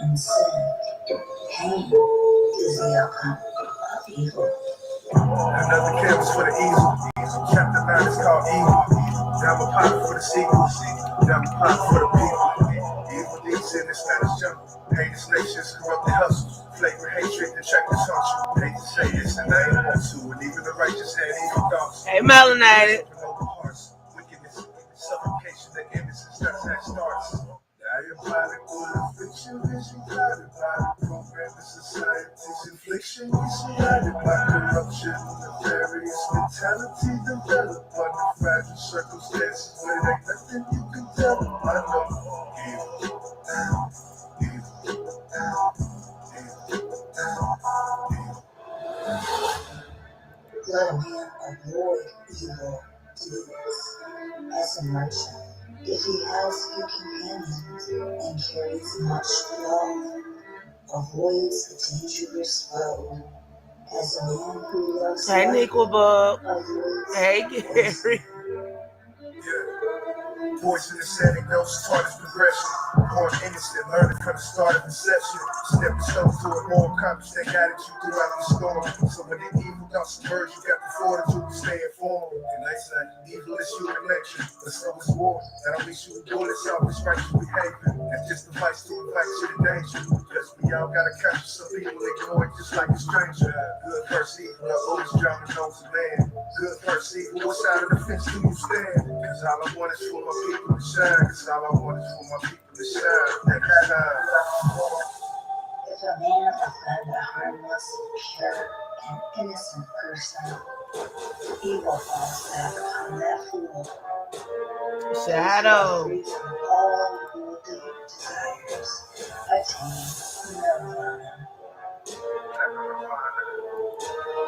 and sin. Pain is the outcome of evil. Another canvas for the easel. Chapter 9 is called Evil. Diamond pocket for the sequel. Diamond pocket for the people. Evil deeds in this lattice jungle. Heinous nations, corrupted hustles. Flagrant hatred, detractors haunt you. Hate to say this, and I ain't want to. And even the righteous had evil thoughts. Hey, melanated. Wickedness, suffocation, the innocence, that's how it starts. Diabolical affliction, vision clouded by the program of society's infliction. We surrounded by corruption, nefarious mentality developed under fragile circumstances where there ain't nothing you can tell them. I know evil. Let a man avoid evil deeds. As a merchant, if he has few companions and carries much wealth, avoids a dangerous road. As a man who loves Hey, Nickelbug. avoids Hey, Gary. Voice in the setting, notes taught his progression. Born innocent, learning from the start of inception. Stepping stones to a more accomplished that guided you throughout the storm. So when the evil thoughts submerge, you got the fortitude to stay informed. And nice like evil is human nature, but so is war. That only shooting bullets off this righteous behavior. That's just a vice to invite you to danger. Because we all got a conscience, some people ignore it just like a stranger. Good versus evil, the oldest drama knows a man. Good versus evil, what side of the fence do you stand? Because all I want is for my people to shine. Because all I want is for my people to shine. Next time. If a man offend a harmless, pure, and innocent person, evil falls back on that fool. Shadow. Free from all worldly desires, attain nirvana.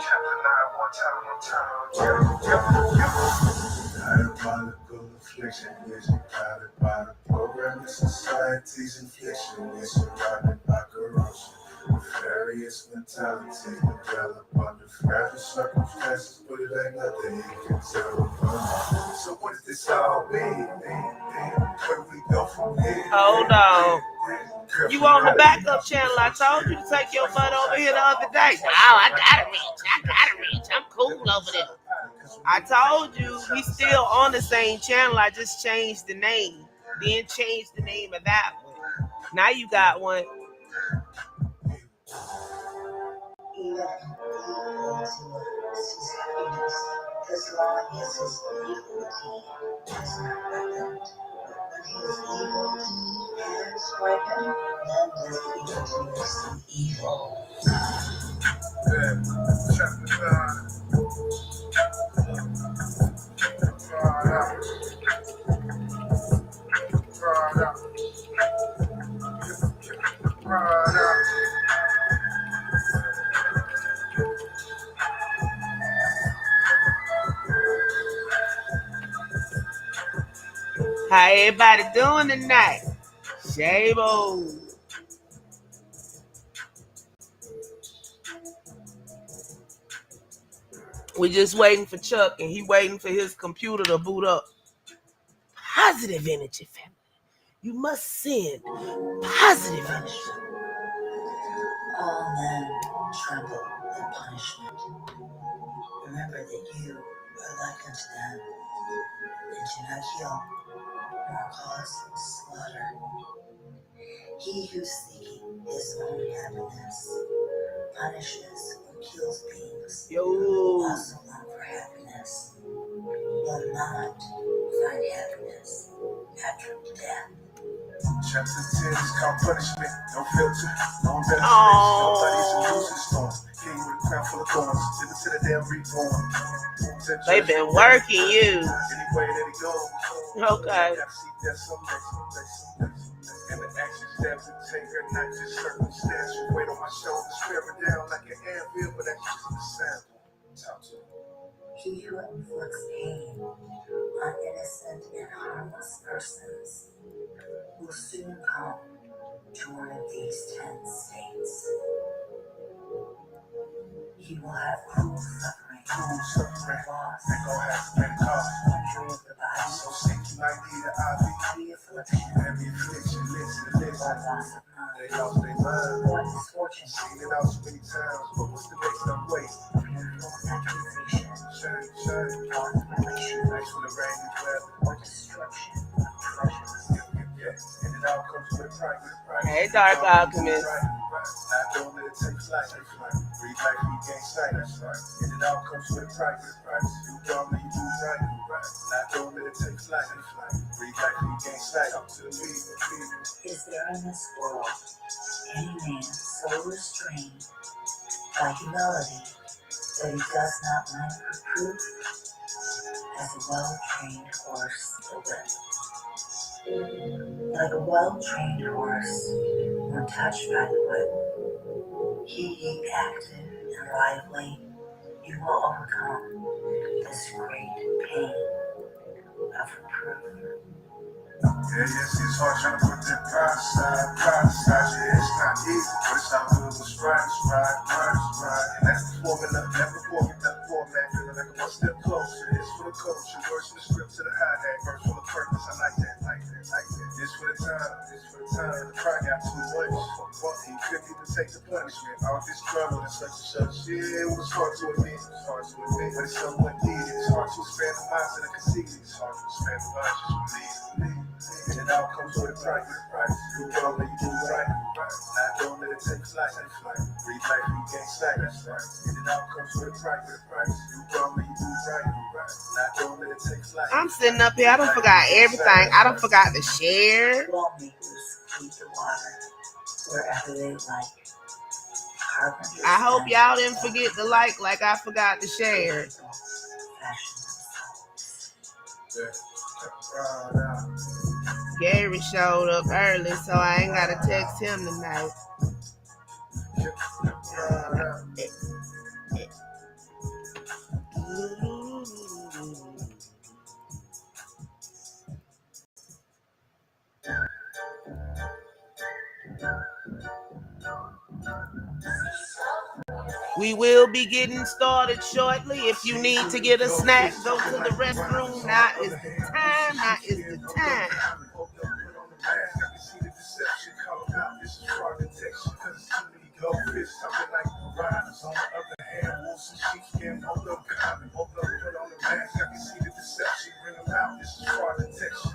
Chapter 9, one time. Diabolical affliction is guided by the program of society's infliction. Is surrounded by corruption. Nefarious mentality developed under fragile circumstances, but it ain't nothing you can tell. So what does this all mean? Where do we go from here? Hold on. You on the backup channel? I told you to take your butt over here the other day. Oh, I gotta reach. I'm cool over there. I told you we still on the same channel. I just changed the name. Then changed the name of that one. Now you got one. Even evil towards his happiness, as long as his evil deed is not ripened. When his evil deed has ripened, then does the evildoer see evil. How everybody doing tonight? Shabo. We just waiting for Chuck, and he waiting for his computer to boot up. Positive energy, family. You must send positive energy. All men tremble at punishment. Remember that you are like unto them, and do not kill, nor cause slaughter. He who seeking his own happiness punishes or kills beings who also long for happiness, will not find happiness after death. Chapter 10 is called Punishment. No filter, no destination. Nobody's a losing storm. King with a crown full of thorns. Live to the damn reborn. They've been working you. Any way that it goes. Okay. And the actions that we take are not just circumstantial. Weight on my shoulders, bearing down like an anvil, but that's just a sample. Talk to me. He who inflicts pain on innocent and harmless persons will soon come to one of these 10 states. He will have cruel suffering, loss, and go have to pay the cost. injury of the body, So sick you might need an IV. heavy affliction, Heavy affliction, listen. or loss of mind. They lost their mind. What misfortune? Seen it out so many times, but what's the next up way? Fearful accusation. Shine, shine. Dark relation. Nice when the rain is weather. Or destruction of treasures. Yeah. And it all comes with a price. Hey, Dark Alchemist. Not doing it, it takes life. Read life, you gain sight. And it all comes with a price. You dumb and you do right. Not doing it, it takes life. Read life, you gain sight. Up to the lead. Is there in this world any man so restrained by humility that he does not mind reproof as a well-trained horse will whip? Like a well-trained horse, when touched by the whip, ye active and lively, you will overcome this great pain of reproof. Yeah, yes, it's hard trying to put that pride aside. Yeah, it's not easy, but it's all good. What's right, and that's the formula. Never forget that format. Feeling like I'm one step closer. It's for the culture. Words from the script to the hi-hat. Verse full of purpose. I like that. It's for the time. The pride got too much. He couldn't even take the punishment. All this trouble and such. Yeah, it was hard to admit. But it's somewhat needed. It's hard to expand the minds of the conceited. It's hard to expand the minds of the believe. And it all comes with a price. You don't let you do right. Not don't let it take life. Read life, you gain sight. And it all comes with a price. You don't let you do right. Not don't let it take life. I'm sitting up here. I done forgot everything. I done forgot to share. Lawmakers keep the water wherever they like. Carpenters I hope y'all didn't forget to like I forgot to share. Gary showed up early, so I ain't gotta text him tonight. We will be getting started shortly. If you need to get a snack, go to the restroom. Now is the time. Something like piranhas. On the other hand, wolves and sheep skin, hold up common. Hold up, put on the mask. I can see the deception. Bring them out. This is fraud detection.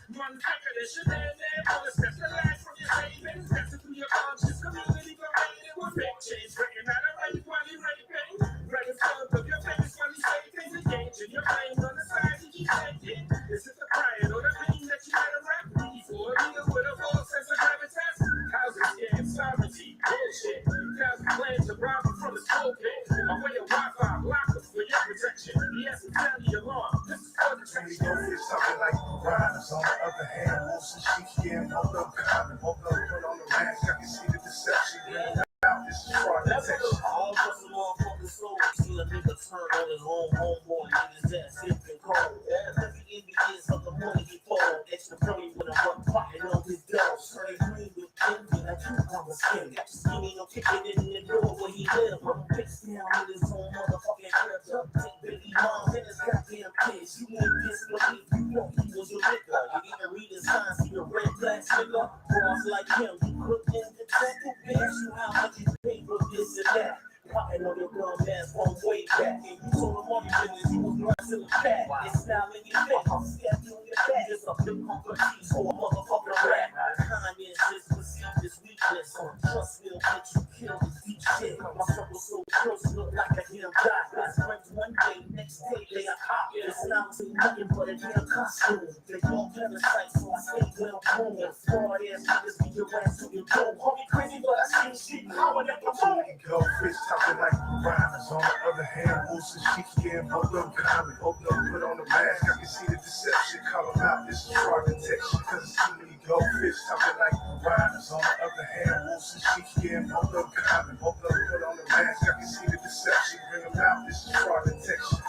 Motherfucker, that should have that. All the specialized from your savings. That's it through your conscious community. With big change, breaking out of rape while you raping. Breaking sons of your famous while you say things. Engaging your brains on the side you keep taking. Is it the pride or the pain that you had to rap? For a deal with a full sense of gravitas. Housing scam, sovereignty, bullshit. Thousand plans to rob you from the pulpit. A way of Wi-Fi blockers for your protection. Yes, it's sound the alarm. This is for the train. Something like piranhas. On the other hand, wolves and sheep skin, hold up common. Hold up, put on the mask. I can see the deception. Bring them out. This is fraud detection. All just a motherfucking soul. See a nigga turn on his own homeboy. Niggas that sipping cold. Every Indians of the money he fold. Extra money when I run pocket on his dogs. Turning green with envy like you on the skin. Got you skinny, no kicking in the door where he live. Run face down in his own motherfucking crib. Duck take baby mom and his goddamn kids. You ain't disbelief. You know he was your nigga. You need to read his signs. See the red flag nigga. Boss like him. You put in the second bitch. You how much you pay for this and that. Cotton on your dumb ass from way back. And you told him money business, you was blind to the fat. It's now in your face, I'm stepping on your back. Just a big pump of cheese for a motherfucking rat. Kindness is perceived as weakness. Trust will get you killed with deep shit. My circle so close, look like a damn die. Best friends one day, next day they are hot. It's now to nothing but a damn costume. They all parasites, so I stay well home. Fraud ass niggas be your ass to your door. Call me crazy, but I see shit power at the moment. Go fish talking like piranhas. On the other hand, wolves and sheep skin, hold up common. Hold up, put on the mask. I can see the deception. Call them out. This is fraud detection. Cause it's too many goldfish talking like piranhas. On the other hand, wolves and sheep skin, hold up common. Hold up, put on the mask. I can see the deception. Bring them out. This is fraud detection.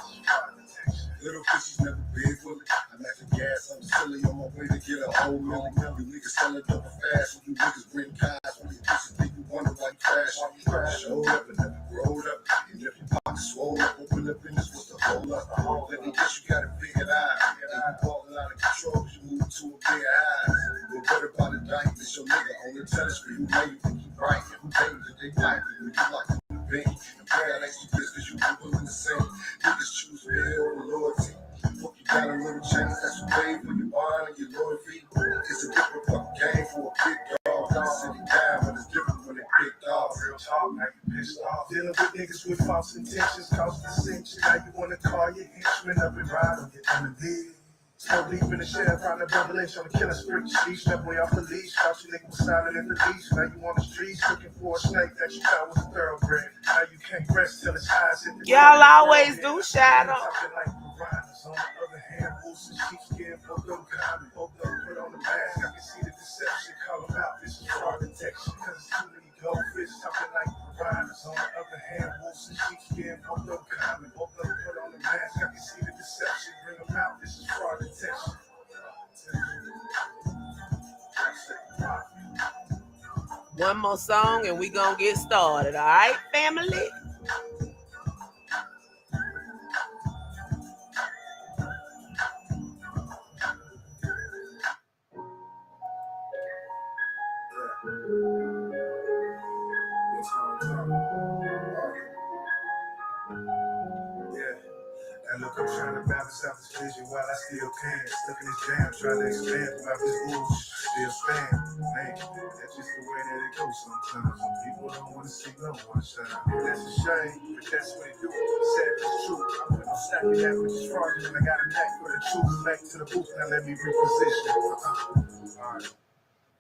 Little fishes never big with it. I'm at the gas, I'm silly on my way to get a whole million. You niggas selling double fast, when you niggas bring cars, when you bitches think you wonder why you crash. Showed up and never growed up. And if your pockets swole up, open up business, what's the hold up? Let me guess, you got it figured out. And you ballin' out of control, cause you moving to a bigger high. But what about it? night. This your nigga on the telescreen. Who made you think you right? And who made you think they like you? You like the bank. And bad ain't you this cause you been willing to say. Niggas choose fear over loyalty. Fuck, you got a little change, that's what pay for your bond and your loyalty. It's a different fucking game for a big dog. When it's sitting down, but it's different when they big dog. Real talk, now you pissed off. Dealing with niggas with false intentions, cause dissension. Now you wanna call your henchmen up and ride on your enemy. Smoke deep in the shell, find a double H on the killing spree. She step way off the leash, thought you nigga was silent in the leash. Now you on the streets looking for a snake that you thought was a thoroughbred. Now you can't rest till his eyes hit the Y'all always do shadow. Talking like piranhas. On the other hand, wolves and sheepskin, both them common, both them put on the mask. I can see the deception, call them out. This is fraud detection, cause it's too many goldfish talking like piranhas. On the other hand, wolves and sheepskin, both them common, both them put on the mask. I can see the deception, bring them out. This is fraud detection. One more song and we gonna get started, all right, family? And look, I'm trying to balance out this vision while I still can. Stuck in this jam, trying to expand about this bullshit. Still stand, man. That's just the way that it goes sometimes. Some people don't want to see no one shine. That's a shame, but that's what it do. Sad is true. I'm putting on stacking that which is fraudulent. I got a knack for the truth. Back to the booth, now let me reposition. Alright.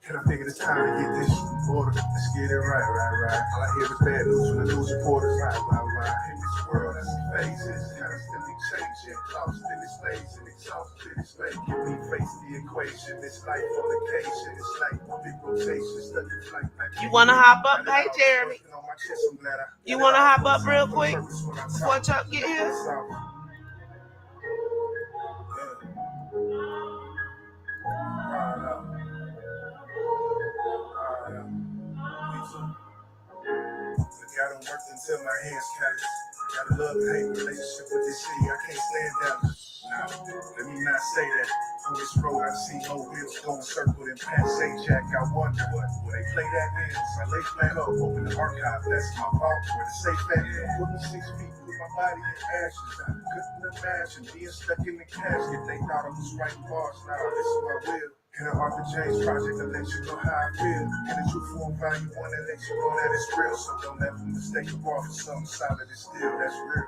And I figured it's time to get this order. Let's get it right. All I hear is bad news from the news reporters. Right. In this world, I see phases, constantly changing. Lost in this phase and exhausted. It's making me face the equation. This life on occasion. It's like a big rotation. Stuck in flight. You wanna hop up? Hey, Jeremy. You wanna hop up real quick before Chuck get here? I don't work until my hands callous. Got a love-hate relationship with this city. I can't stand down. Nah, let me not say that. On this road, I see no wheels going circle and past St. Jack. I wonder what will they play that in? I lay flat up, open the archive. That's my vault where the safe at. Put me 6 feet with my body in ashes. I couldn't imagine being stuck in the casket. They thought I was writing bars. Now this is my will. In the Arthur James project, I let you know how I feel. In the true form value, one that lets you know that it's real. So don't ever mistake a bar for something solid and still. That's real.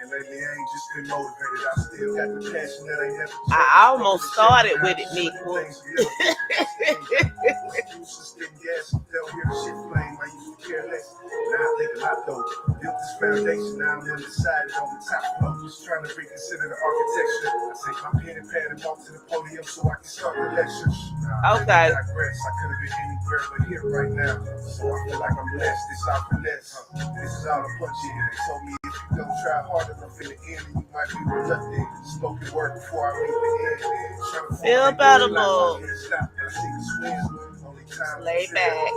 And lately, I ain't just been motivated. I still got the passion that ain't never changed. I almost started with it, Nico. They'll hear the shit flame. I used to care less. Now I think a lot though. Built this foundation, now I'm undecided on the top floor. Just trying to reconsider the architecture. I take my pen and pad and walk to the podium so I can start the lecture. Okay. I could have been anywhere but here right now. So I feel like I'm blessed. This all finesse. This is all a punch in. They told me if you don't try hard enough in the end, you might be reluctant. Spoken word before I reach the end. Feel better, Mo. Lay back.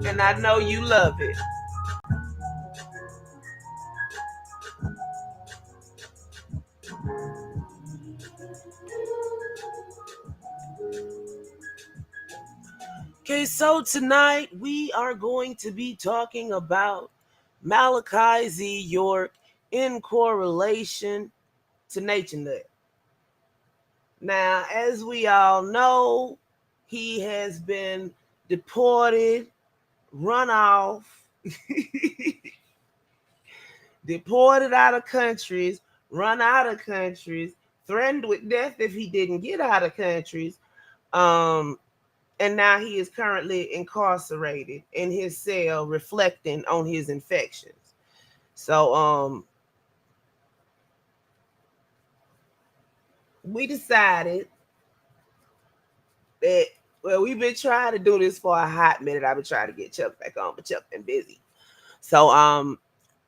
And I know you love it. Okay, so tonight we are going to be talking about Malachi Z. York in correlation to Nature Nut. Now, as we all know, he has been deported, run off, deported out of countries, run out of countries, threatened with death if he didn't get out of countries. And now he is currently incarcerated in his cell, reflecting on his infections. So we decided that Well, we've been trying to do this for a hot minute. I've been trying to get Chuck back on, but Chuck been busy. So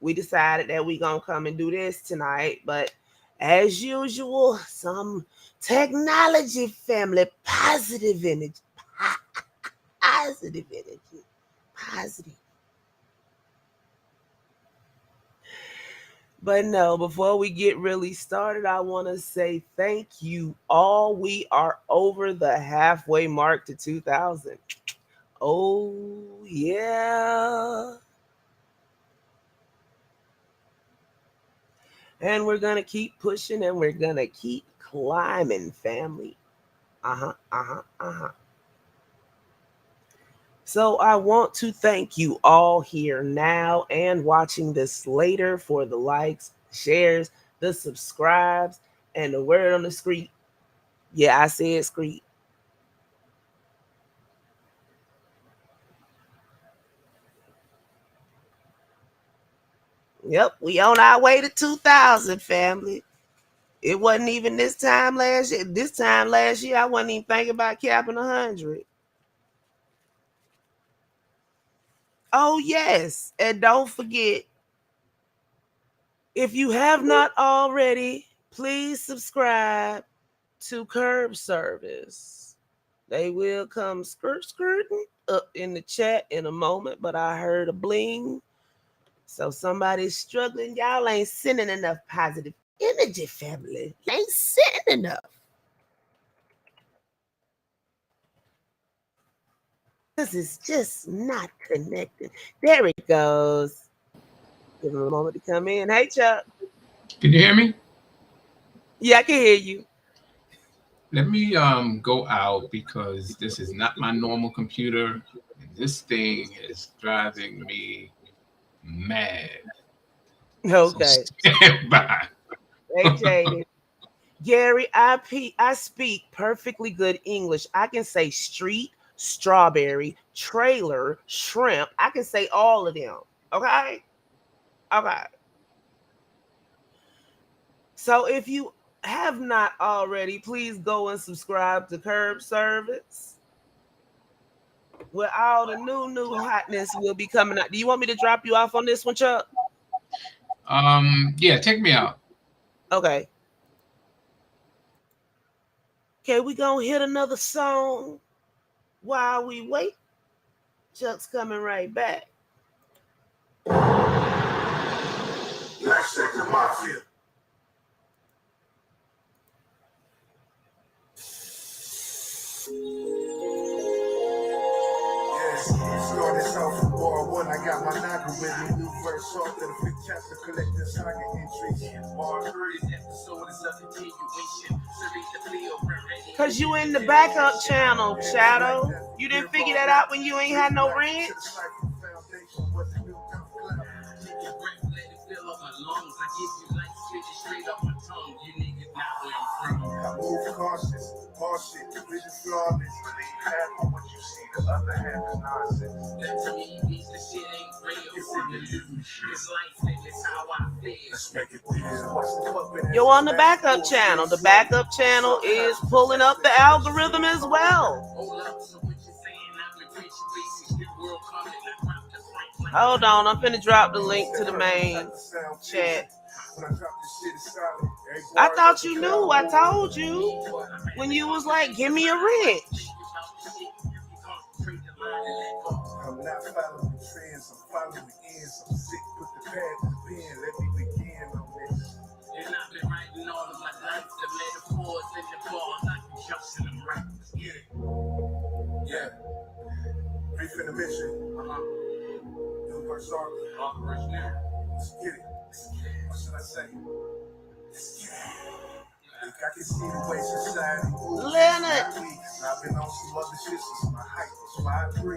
we decided that we gonna come and do this tonight. But as usual, some technology family, positive energy. Positive energy. Positive. But no, before we get really started, I want to say thank you all. We are over the halfway mark to 2000. Oh, yeah. And we're going to keep pushing and we're going to keep climbing, family. So I want to thank you all here now and watching this later for the likes, shares, the subscribes, and the word on the street. Yeah, I said street. Yep, we on our way to 2000, family. It wasn't even this time last year. This time last year, I wasn't even thinking about capping 100. Oh, yes. And don't forget, if you have not already, please subscribe to Curb Service. They will come skirting up in the chat in a moment, but I heard a bling. So somebody's struggling. Y'all ain't sending enough positive energy, family. You ain't sending enough. Because it's just not connected. There it goes. Give him a moment to come in. Hey, Chuck. Can you hear me? Yeah, I can hear you. Let me go out because this is not my normal computer. And this thing is driving me mad. Okay. So stand by. Hey, Jaden. Gary, I speak perfectly good English. I can say street, strawberry, trailer, shrimp. I can say all of them. Okay? Okay. So if you have not already, please go and subscribe to Curb Service. Where all the new hotness will be coming out. Do you want me to drop you off on this one, Chuck? Yeah, take me out. Okay. Okay, we gonna hit another song while we wait. Chuck's coming right back. Last second mafia. Start this off from bar one. I got my Naga with me. New verse off to the fifth chapter, collecting saga entries. Bar 3, this episode is a continuation. Cause you in the backup channel, Shadow. You didn't figure that out when you ain't had no rent? I move cautious, shit, vision flawless. Believe half of what you see, the other half is nonsense. That to me means the shit ain't real. It's an illusion. It's life, and it's how I feel. Let's make it real. You're on the backup channel. The backup channel is pulling up the algorithm as well. Hold on, I'm finna drop the link to the main chat. I thought you knew. I told you when you was like, give me a wrench. I'm not following trends, I'm following ends. I'm sick, put the pad to the pen. Let me begin on this. And I've been writing all of my life, the metaphors and the bars, I can jump in them right. Let's get it. Yeah. Brief intermission. New verse arc. Verse now. Let's get it. What should I say? Let's get it. I can see the way society moves. Leonard. I've been on some other shit since my height was 5'3".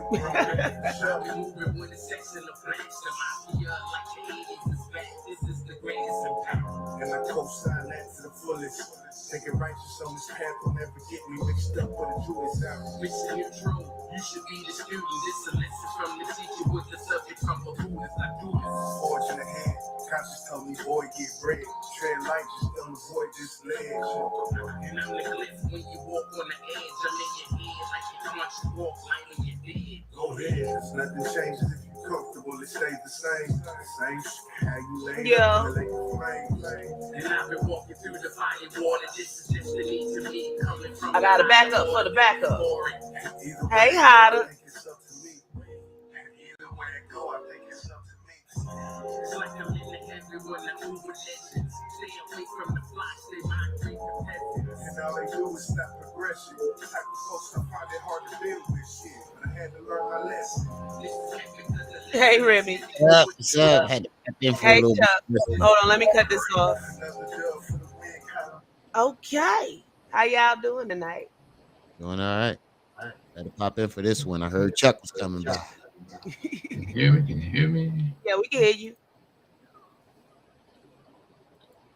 Shall be moving with the sex and the flex. The mafia like the 80s is back. This is the greatest in power. And I co-sign that to the fullest. Thinking righteous on this path will never get me mixed up with the Jewish out. Mixing your true, you should be the student. This a lesson from the teacher with the subject from a Buddhist. I do this. Forge in the hand. Conscious told me, boy, get bread. Tread light, just don't avoid this ledge. And I'm the glyph when you walk on the edge. I'm in your head like you walk lightly and dead. Go ahead. Nothing changes if you're comfortable, it stays the same. How you lay Yeah. up in the flame. And I've been walking through the fire water. This is just the need to me coming from. I got a backup for the backup. Either Hey, way, Hotter. I think it's up to me. Either way it go, I think it's up to me. It's like I'm in the everyone that move with legends. Stay away from the flocks, they migrate the peasants. And all they do is stop progression. Type of folks I find it hard to deal with shit. But I had to learn my lesson. Hey, Remy. What's up? Had to step in for a Hey, little Chuck. bit. Hold on, let me cut this off. Another dub for the win column. Okay. How y'all doing tonight? Doing all right. Had to pop in for this one. I heard Chuck was coming back. Can you hear me? Can you hear me? Yeah, we can hear you.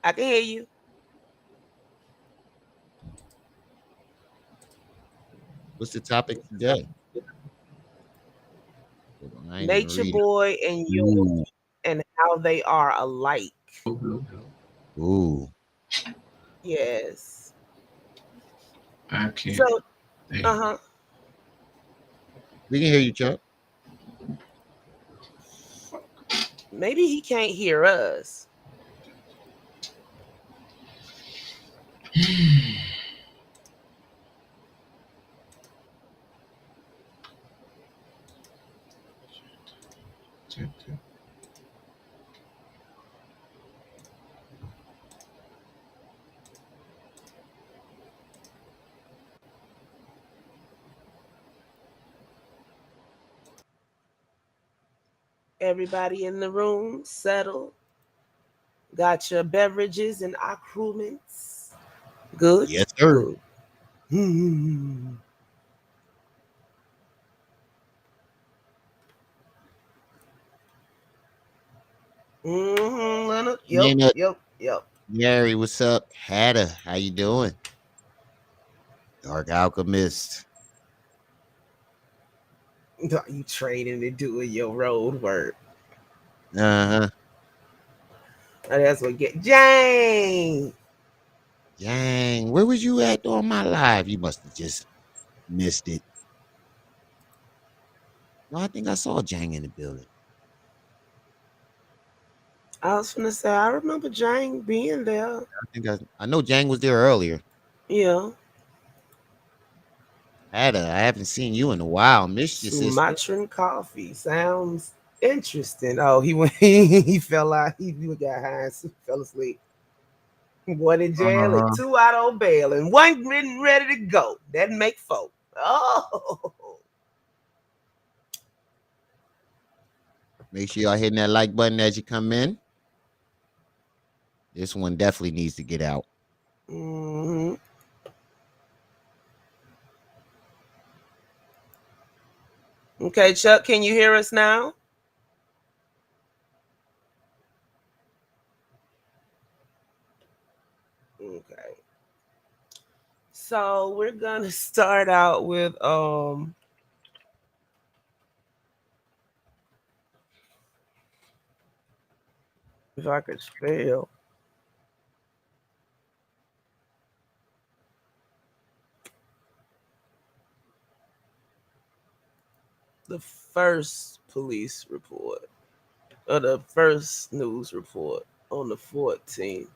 I can hear you. What's the topic today? I ain't Nature even read Boy and it. you and how they are alike. Ooh. Yes. I can't. So, Damn. We can hear you, Chuck. maybe he can't hear us. Everybody in the room, settle. Got your beverages and accoutrements. Good? Yes, sir. Good. Mm-hmm. Leonard. Yep. Mary, what's up? Hatter, how you doing? Dark Alchemist. You training and doing your road work. Uh-huh. That's what get Jane. Dang, where was you at during my live? You must have just missed it. No, I think I saw Jang in the building. I was gonna say I remember Jane being there. I know Jang was there earlier. Yeah. I haven't seen you in a while. Missed you, sister. Sumatran coffee sounds interesting. Oh, he went. He fell out. He got high and fell asleep. One in jail and 2 out on bail, and 1 ready to go. That make 4. Oh. Make sure y'all hitting that like button as you come in. This one definitely needs to get out. Mm-hmm. Okay, Chuck, can you hear us now? Okay. So we're gonna start out with if I could spell. The first police report, or the first news report on the 14th.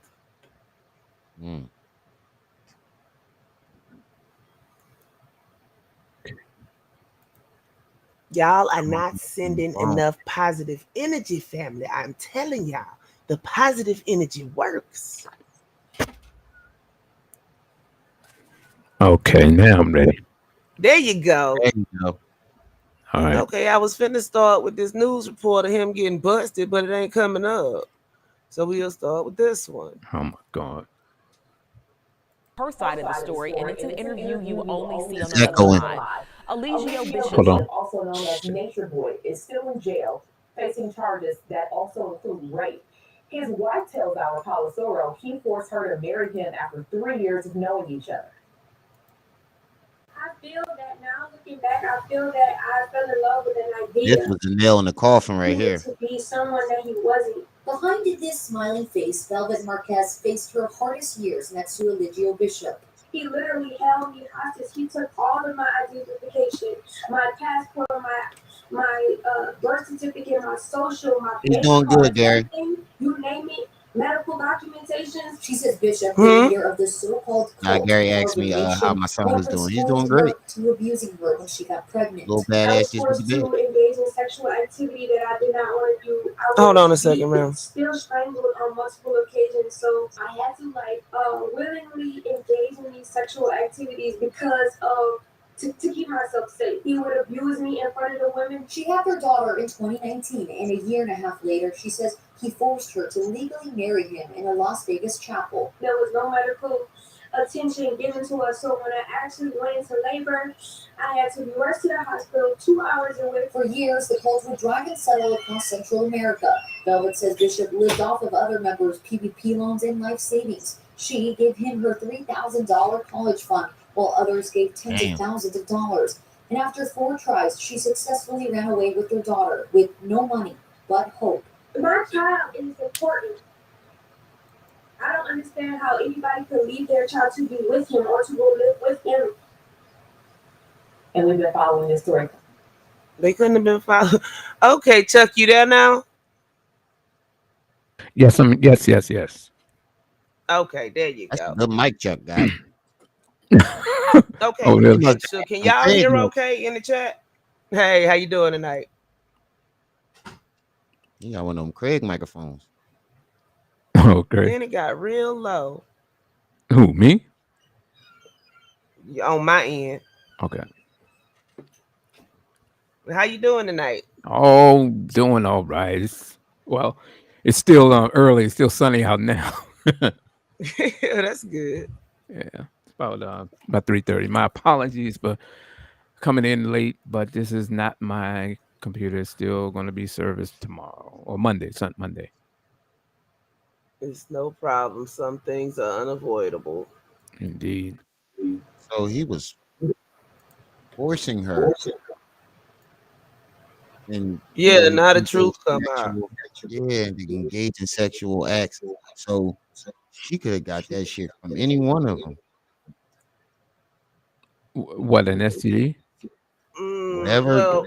Y'all are not sending enough positive energy, family. I'm telling y'all, the positive energy works. Okay, now I'm ready. There you go. There you go. All right. Okay, I was finna start with this news report of him getting busted, but it ain't coming up. So we'll start with this one. Oh my God. Her side of the story, and it's an interview you only see on It's the echoing. other side. Eligio Bishop, Hold on. also known as Nature Boy, is still in jail, facing charges that also include rape. His wife tells our Palasoro he forced her to marry him after 3 years of knowing each other. I feel that now, looking back, I feel that I fell in love with an idea. This was the nail in the coffin right here. To be someone that he wasn't. Behind this smiling face, Velvet Marquez faced her hardest years next to Eligio Bishop. He literally held me hostage. He took all of my identification, my passport, my birth certificate, my social, my He's bank doing good, cards, Gary. everything, you name it, medical documentation. She says Bishop, the leader of the so-called cult, Gary asked me how my son was doing. He's doing great. to abusing her when she got pregnant. Little I badass was just with forced the to bed. engage in sexual activity that I did not want to do. I Hold was on a second, beaten, ma'am. still strangled on multiple occasions. So I had to willingly engage in these sexual activities because of to keep myself safe. He would abuse me in front of the women. She had their daughter in 2019, and a year and a half later, she says he forced her to legally marry him in a Las Vegas chapel. There was no medical attention given to us, so when I actually went into labor, I had to be rushed to the hospital 2 hours away. For years, the cult would drive and settle across Central America. Velvet says Bishop lived off of other members' PPP loans and life savings. She gave him her $3,000 college fund, while others gave tens of thousands of dollars. And after 4 tries, she successfully ran away with their daughter with no money but hope. My child is important. I don't understand how anybody could leave their child to be with him or to go live with him. And we've been following this story. They couldn't have been followed. Okay, Chuck, you there now? Yes, yes. Okay, there you That's go. a good mic Chuck got. Okay, Oh, really? so can y'all hear okay in the chat? Hey, how you doing tonight? You got one of them Craig microphones. Okay. Then it got real low. Who, me? On my end. Okay. How you doing tonight? Oh, doing all right. It's still early. It's still sunny out now. That's good. Yeah, it's about 3:30. My apologies for coming in late, but this is not my computer. It's still going to be serviced tomorrow or Monday. Monday. It's no problem. Some things are unavoidable. Indeed. So he was forcing her. And now the truth come out. Yeah, and to engage in sexual acts. So she could have got that shit from any one of them. What, an STD? Whatever,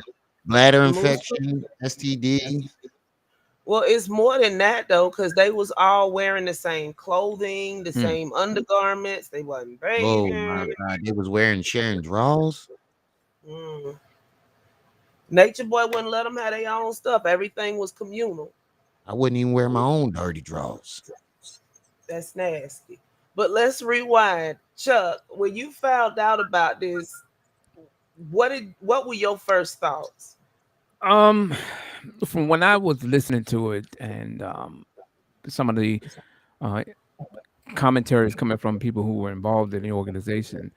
bladder infection, STD. Well, it's more than that though, because they was all wearing the same clothing, the same undergarments. They wasn't bathing. Oh my God, they was wearing sharing drawers. Nature Boy wouldn't let them have their own stuff. Everything was communal. I wouldn't even wear my own dirty drawers. That's nasty. But let's rewind. Chuck, when you found out about this, what were your first thoughts? From when I was listening to it and some of the commentaries coming from people who were involved in the organization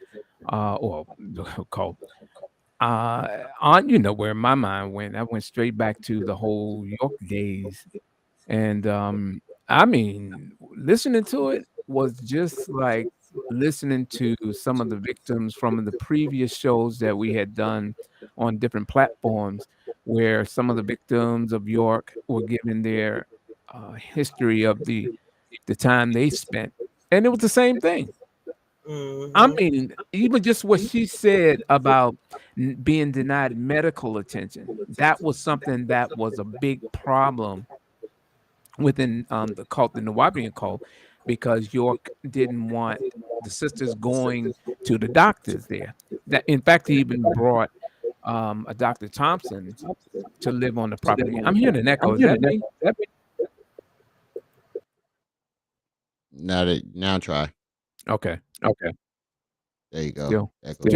or the cult, where my mind went. I went straight back to the whole York days, and I mean, listening to it was just like listening to some of the victims from the previous shows that we had done on different platforms, where some of the victims of York were given their history of the time they spent, and it was the same thing. I mean, even just what she said about being denied medical attention, that was something that was a big problem within the cult, the Nawabian cult, because York didn't want the sisters going to the doctors there. That, in fact, he even brought a Dr. Thompson to live on the property. I'm hearing an echo. Is that me? Now try. Okay. There you go. Still. Echo.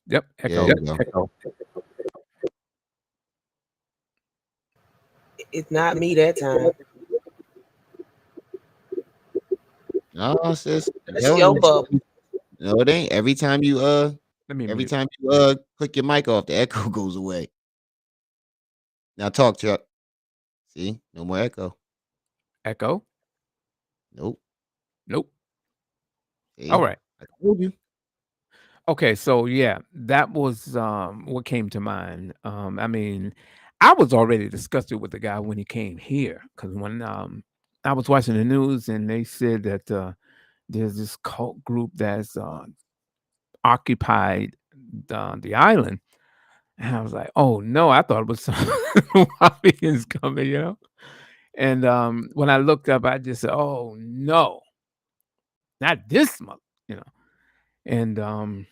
Yep. Echo. There you go. It's not me that time. No, sis. It's your bubble. No, it ain't. Every time you click your mic off, the echo goes away. Now talk, Chuck. See? No more echo. Echo? Nope. See? All right. I told you. Okay, so yeah, that was what came to mind. I mean, I was already disgusted with the guy when he came here, because when I was watching the news and they said that there's this cult group that's occupied the island. And I was like, oh no, I thought it was some Wapians coming, you know. And when I looked up, I just said, oh no, not this month, you know. And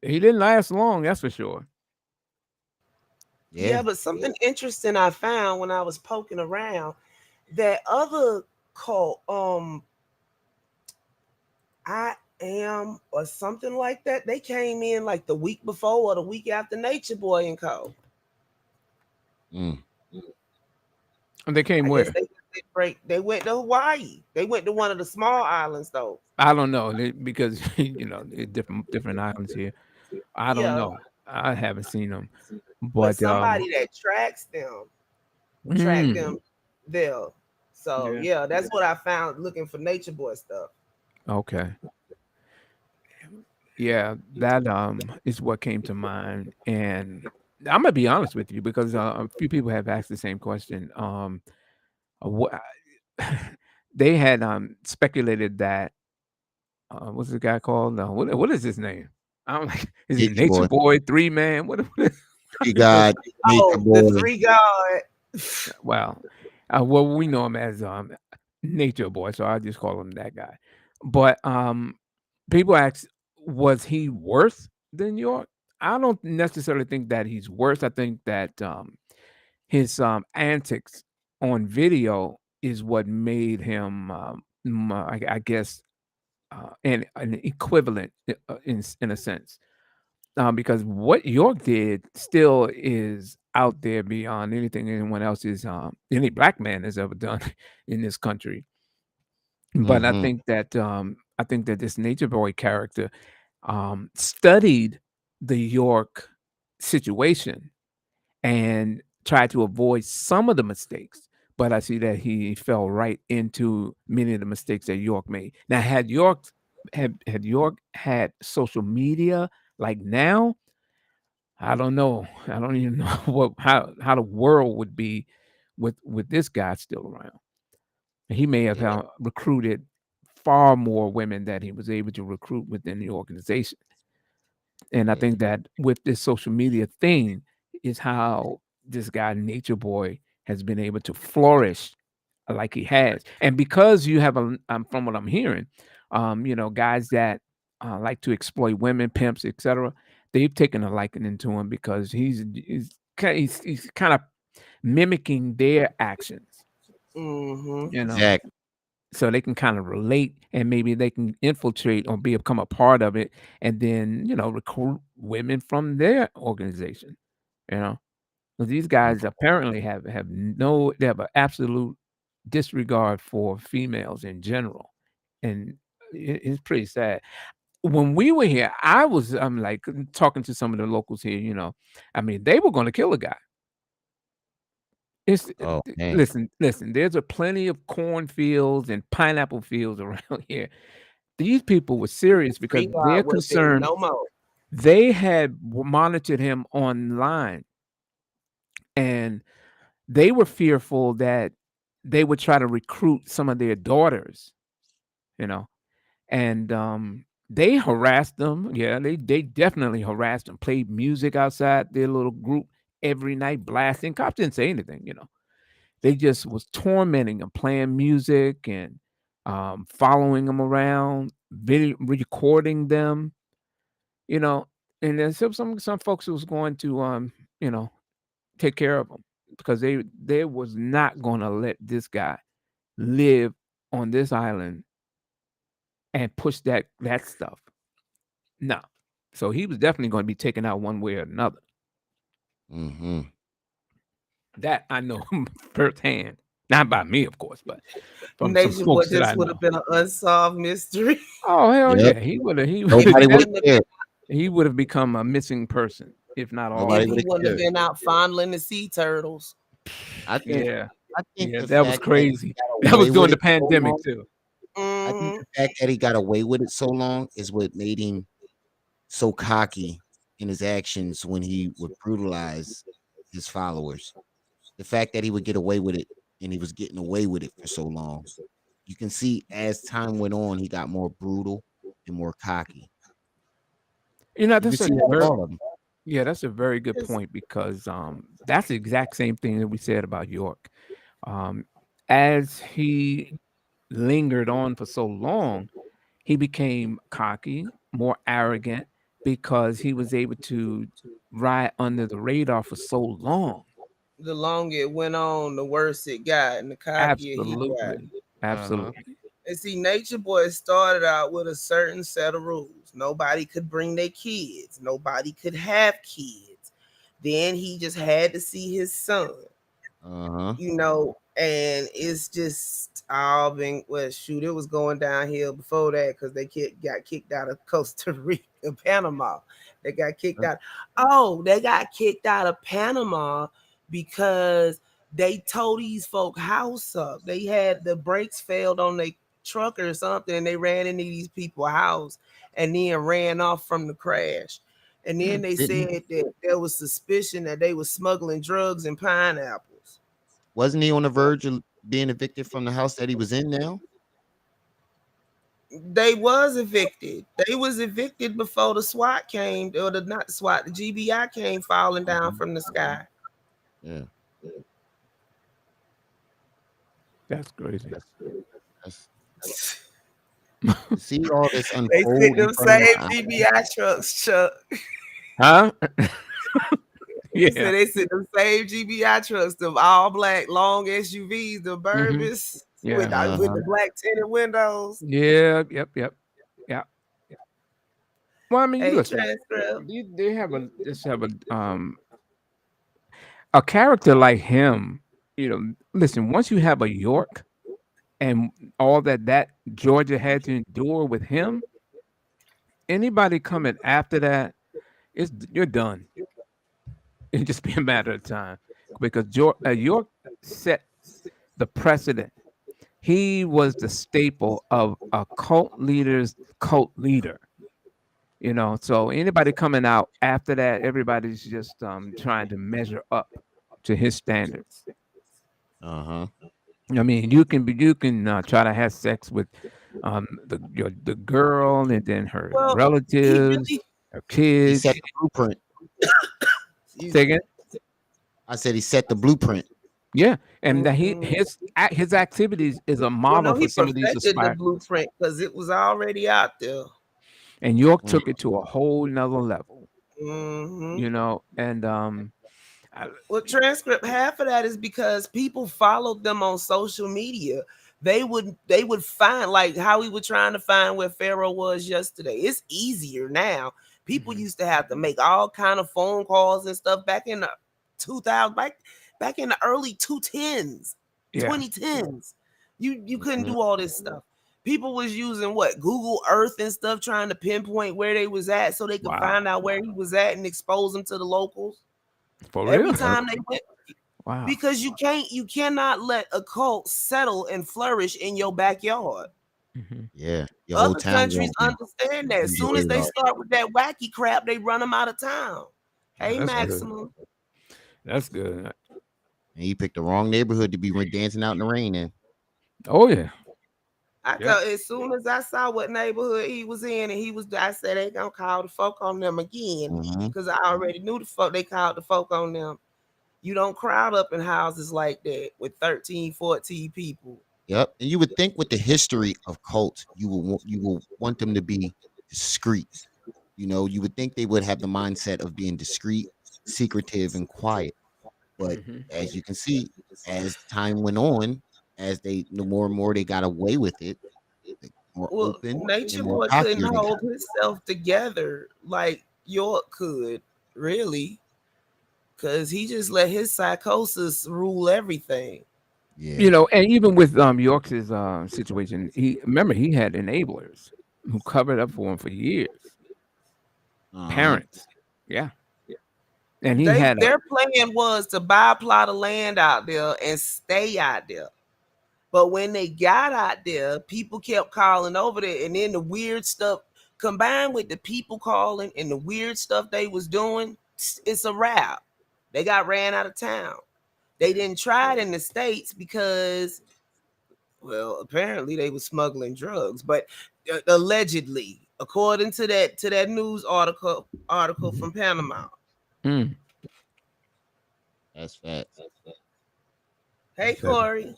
he didn't last long, that's for sure. Yeah, but something interesting I found when I was poking around, that other cult, I am or something like that, they came in like the week before or the week after Nature Boy and Co. And they came I where? guess they went to Hawaii. They went to one of the small islands though. I don't know because you know different islands here. I don't Yeah. know. I haven't seen them, But but somebody that tracks them tracked them there. So yeah, that's what I found looking for Nature Boy stuff. Okay. Yeah, that is what came to mind, and I'm gonna be honest with you because a few people have asked the same question. What they had speculated that what's the guy called? What is his name? I'm like, is it Nature Boy 3 Man? What is Three God, Nature Boy. The 3 God. Well, well, we know him as Nature Boy, so I just call him that guy. But people ask, was he worse than York? I don't necessarily think that he's worse. I think that his antics on video is what made him, I guess, an equivalent in a sense. Because what York did still is out there beyond anything anyone else is any black man has ever done in this country. But I think that this Nature Boy character studied the York situation and tried to avoid some of the mistakes. But I see that he fell right into many of the mistakes that York made. Now, had York had social media like now, I don't know. I don't even know how the world would be with this guy still around. He may have recruited far more women that he was able to recruit within the organization. And I think that with this social media thing is how this guy Nature Boy has been able to flourish like he has. And because you have from what I'm hearing, you know, guys that like to exploit women, pimps, etc., they've taken a liking to him because he's kind of mimicking their actions. You know, Exactly. so they can kind of relate and maybe they can infiltrate or become a part of it and then, you know, recruit women from their organization, you know. So these guys apparently they have an absolute disregard for females in general. And it's pretty sad. When we were here, I'm like talking to some of the locals here, you know. I mean, they were going to kill a guy. Listen, there's a plenty of cornfields and pineapple fields around here. These people were serious because they're concerned. No more. They had monitored him online and they were fearful that they would try to recruit some of their daughters, you know, and they harassed them. Yeah, they definitely harassed them, played music outside their little group every night, blasting. Cops didn't say anything, you know. They just was tormenting them, playing music and following them around, video recording them, you know. And then some folks was going to you know, take care of them because they was not going to let this guy live on this island and push that stuff. No. So he was definitely going to be taken out one way or another. That I know firsthand. Not by me, of course, but from some Nature Boy folks that I just would have know. been an unsolved mystery. Oh hell yeah, he would have become a missing person, if not all. And he wouldn't have been out fondling the sea turtles. I think that was crazy. That was during the pandemic too. I think the fact that he got away with it so long is what made him so cocky in his actions when he would brutalize his followers. The fact that he would get away with it and he was getting away with it for so long you can see as time went on, he got more brutal and more cocky. You know, You can see that with all of them. yeah, that's a very good point because that's the exact same thing that we said about York. Um, as he lingered on for so long, he became cocky, more arrogant because he was able to ride under the radar for so long. The longer it went on, the worse it got, and the cockier he got. Absolutely. Absolutely. And see, Nature Boy started out with a certain set of rules. Nobody could bring their kids. Nobody could have kids. Then he just had to see his son. You know, and it's just all been shoot, it was going downhill before that because they got kicked out of Costa Rica, Panama. They got kicked out. Oh, they got kicked out of Panama because they tore these folk house up. They had the brakes failed on their truck or something, and they ran into these people's house and then ran off from the crash. And then they said that there was suspicion that they were smuggling drugs and pineapples. Wasn't he on the verge of being evicted from the house that he was in now? They was evicted. They was evicted before the SWAT came, or not the SWAT, the GBI came falling down from the sky. Yeah. That's crazy. See all this unfold. They sent them same GBI trucks, Chuck. Huh? Yeah. So they sent them same GBI trucks, them all black long SUVs, the Burbis, with the black tinted windows. Yeah, yep. Well, I mean, Hey, listen, they have a character like him. You know, listen, once you have a York and all that Georgia had to endure with him, anybody coming after that, you're done. It just be a matter of time because York set the precedent. He was the staple of a cult leader's cult leader. You know, so anybody coming out after that, everybody's just trying to measure up to his standards. I mean, you can try to have sex with the girl and then her relatives, her kids. He set the blueprint. Say again? I said he set the blueprint. Yeah, and that his activities is a model for some of these the blueprint because it was already out there. And York took it to a whole nother level. You know, and transcript, half of that is because people followed them on social media. They would find, like how we were trying to find where Pharaoh was yesterday. It's easier now. People used to have to make all kind of phone calls and stuff back in the 2000, back in the early 2010s. You couldn't do all this stuff. People was using Google Earth and stuff, trying to pinpoint where they was at so they could find out where he was at and expose them to the locals. Every time they went, because you cannot let a cult settle and flourish in your backyard. Yeah, other countries understand that. As soon as they start with that wacky crap, they run them out of town. Hey, Maximum. That's good. And he picked the wrong neighborhood to be dancing out in the rain in. Oh yeah. As soon as I saw what neighborhood he was in, and I said they gonna call the folk on them again because I already knew the folk. They called the folk on them. You don't crowd up in houses like that with 13, 14 people. Yep, and you would think with the history of cults, you will want them to be discreet. You know, you would think they would have the mindset of being discreet, secretive, and quiet. But as you can see, as time went on, the more and more they got away with it, more open. Nature Boy couldn't hold himself together like York could, really, because he just let his psychosis rule everything. Yeah. You know, and even with York's situation, he had enablers who covered up for him for years. Parents, yeah. And their plan was to buy a plot of land out there and stay out there. But when they got out there, people kept calling over there, and then the weird stuff combined with the people calling and the weird stuff they was doing, it's a wrap. They got ran out of town. They didn't try it in the States because Well, apparently they were smuggling drugs, but allegedly, according to that news article from Panama. Mm. That's facts. Hey, Okay. Corey.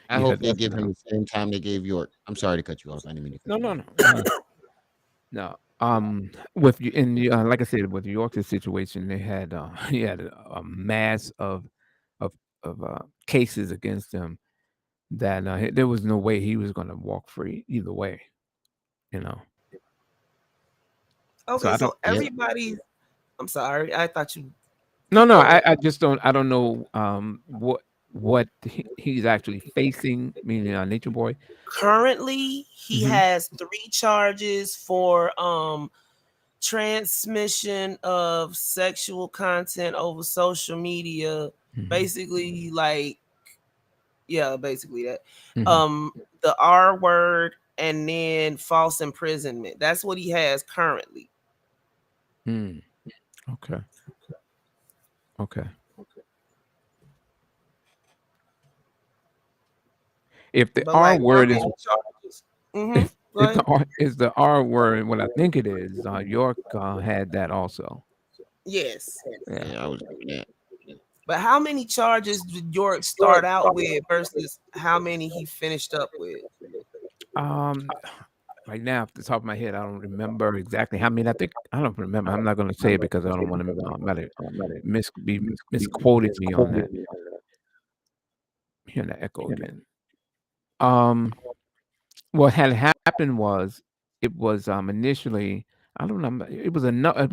I Yeah, hope they that's give him the same time they gave York. I'm sorry to cut you off. I didn't mean to cut no, you no, off. no. No. With you in the like I said, with the York's situation, they had he had a mass of cases against him that there was no way he was going to walk free either way. You know. So Okay, I don't. so Yep. everybody. I'm sorry. I thought you No, keep no. going. I just don't. I don't know what he's actually facing. Meaning, Nature Boy. Currently, he Hmm. has 3 charges for transmission of sexual content over social media. Hmm. Basically, like basically that. Hmm. Um, the R word and then false imprisonment. That's what he has currently. Mm. Okay. Okay. If the But R like, how word is many charges? Mm-hmm. if Go if the ahead. R is the R word, what I think it is, York had that also. Yes. Yeah. Yeah, I was doing that. But how many charges did York start out with versus how many he finished up with? Um, right now, off the top of my head, I don't remember exactly how many. I think I don't remember. I'm not going to say it because I don't want to be misquoted me on that. Hearing the echo again. Um, what had happened was it was initially I don't know it was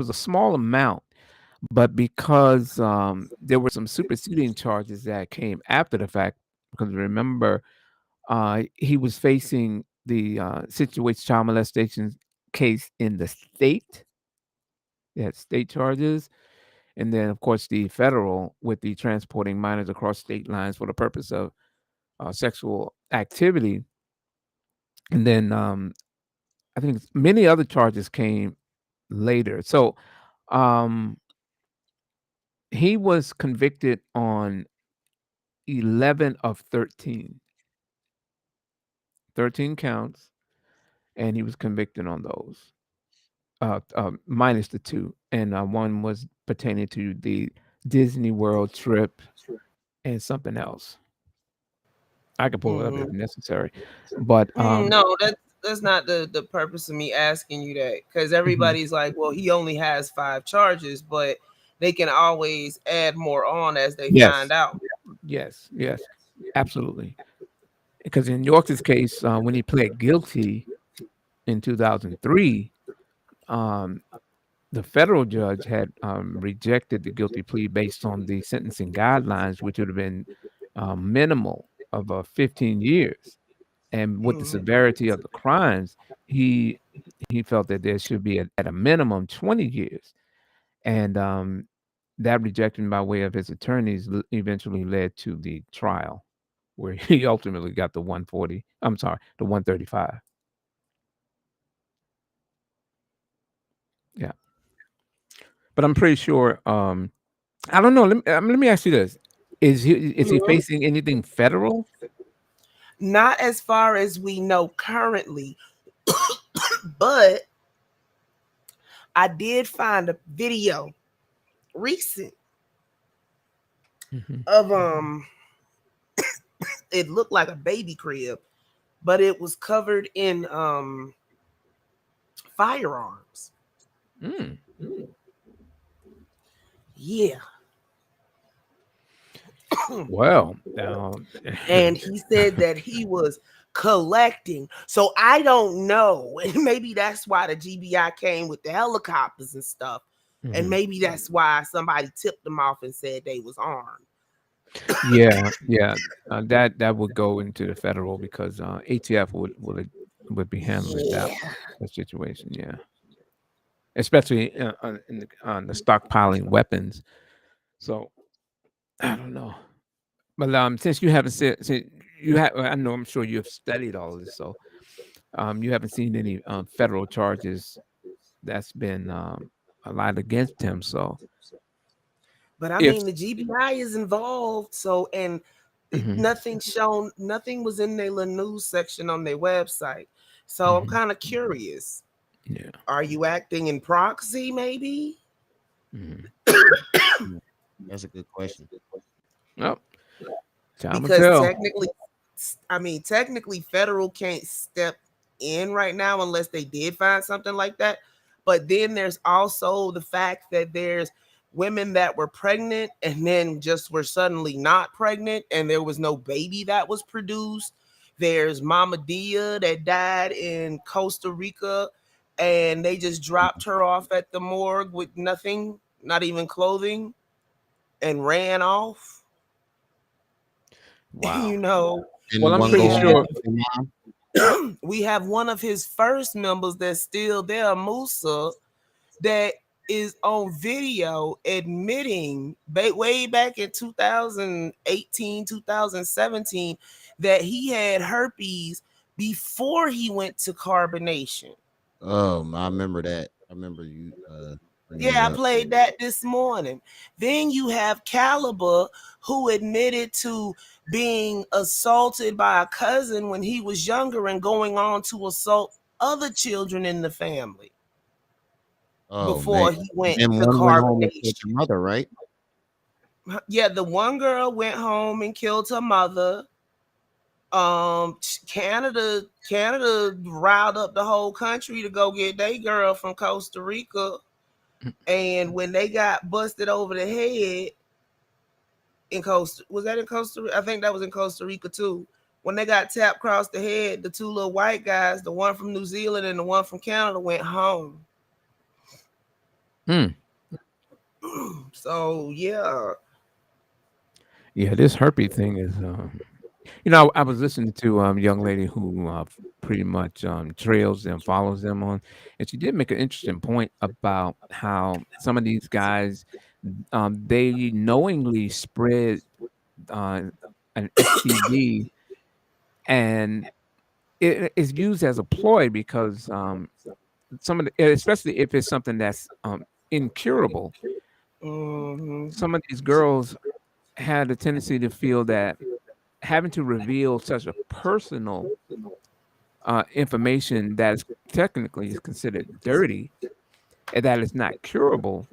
a small amount, but because there were some superseding charges that came after the fact, because remember he was facing the situation child molestation case in the state. They had state charges, and then of course the federal with the transporting minors across state lines for the purpose of sexual activity, and then I think many other charges came later. So um, he was convicted on 11 of 13 counts, and he was convicted on those, minus the 2. And one was pertaining to the Disney World trip and something else. I could pull it up if Mm-hmm. necessary. But No, that's not the purpose of me asking you that, because mhm. everybody's like, well, he only has 5 charges, but they can always add more on as they find Yes, out. yes, absolutely. Because in York's case, when he pled guilty in 2003, um, the federal judge had rejected the guilty plea based on the sentencing guidelines, which would have been minimal of 15 years. And with the Mm-hmm. severity of the crimes, he he felt that there should be at a minimum 20 years. And that rejection by way of his attorneys eventually led to the trial, where he ultimately got the 140. I'm sorry, the 135. Yeah, but I'm pretty sure. I don't know. Let me ask you this: is he facing anything federal? Not as far as we know currently, but I did find a video recent Hmm. of it looked like a baby crib, but it was covered in firearms. Mm. Yeah. Well, And he said that he was collecting. So I don't know. And maybe that's why the GBI came with the helicopters and stuff. And mhm. maybe that's why somebody tipped them off and said they was armed. Yeah. That would go into the federal because ATF would be handling Yeah. that situation. Yeah, especially on the stockpiling weapons. So I don't know. But since you haven't since you have, I know I'm sure you have studied all of this. So you haven't seen any federal charges that's been allowed against him. So But I if mean, the GBI is involved. So, and Nothing shown, nothing was in their little news section on their website. So I'm kind of curious. Yeah. Are you acting in proxy, maybe? That's a good question. Well, time will Because tell. technically, federal can't step in right now unless they did find something like that. But then there's also the fact that there's women that were pregnant and then just were suddenly not pregnant, and there was no baby that was produced. There's Mama Dia that died in Costa Rica, and they just dropped her off at the morgue with nothing, not even clothing, and ran off. Wow. You know, And Well, I'm one we pretty go home have sure. with their mom. we have one of his first members that's still there, Musa, that is on video admitting way back in 2018, 2017 that he had herpes before he went to carbonation. I remember that. I remember you bringing that Yeah, I up. played that this morning. Then you have Caliber, who admitted to being assaulted by a cousin when he was younger and going on to assault other children in the family Oh man. before he went Then to one went home and killed carbonation. your mother, right? Yeah, the one girl went home and killed her mother. Canada riled up the whole country to go get their girl from Costa Rica, and when they got busted over the head in Costa Rica? I think that was in Costa Rica too. When they got tapped across the head, the two little white guys, the one from New Zealand and the one from Canada, went home. So yeah. Yeah, this herpes thing is. I was listening to a young lady who pretty much trails and follows them on, and she did make an interesting point about how some of these guys, they knowingly spread uh, an STD, and it is used as a ploy because some of the, especially if it's something that's incurable. Mm-hmm. Some of these girls had a tendency to feel that having to reveal such a personal information that is technically is considered dirty and that is not curable,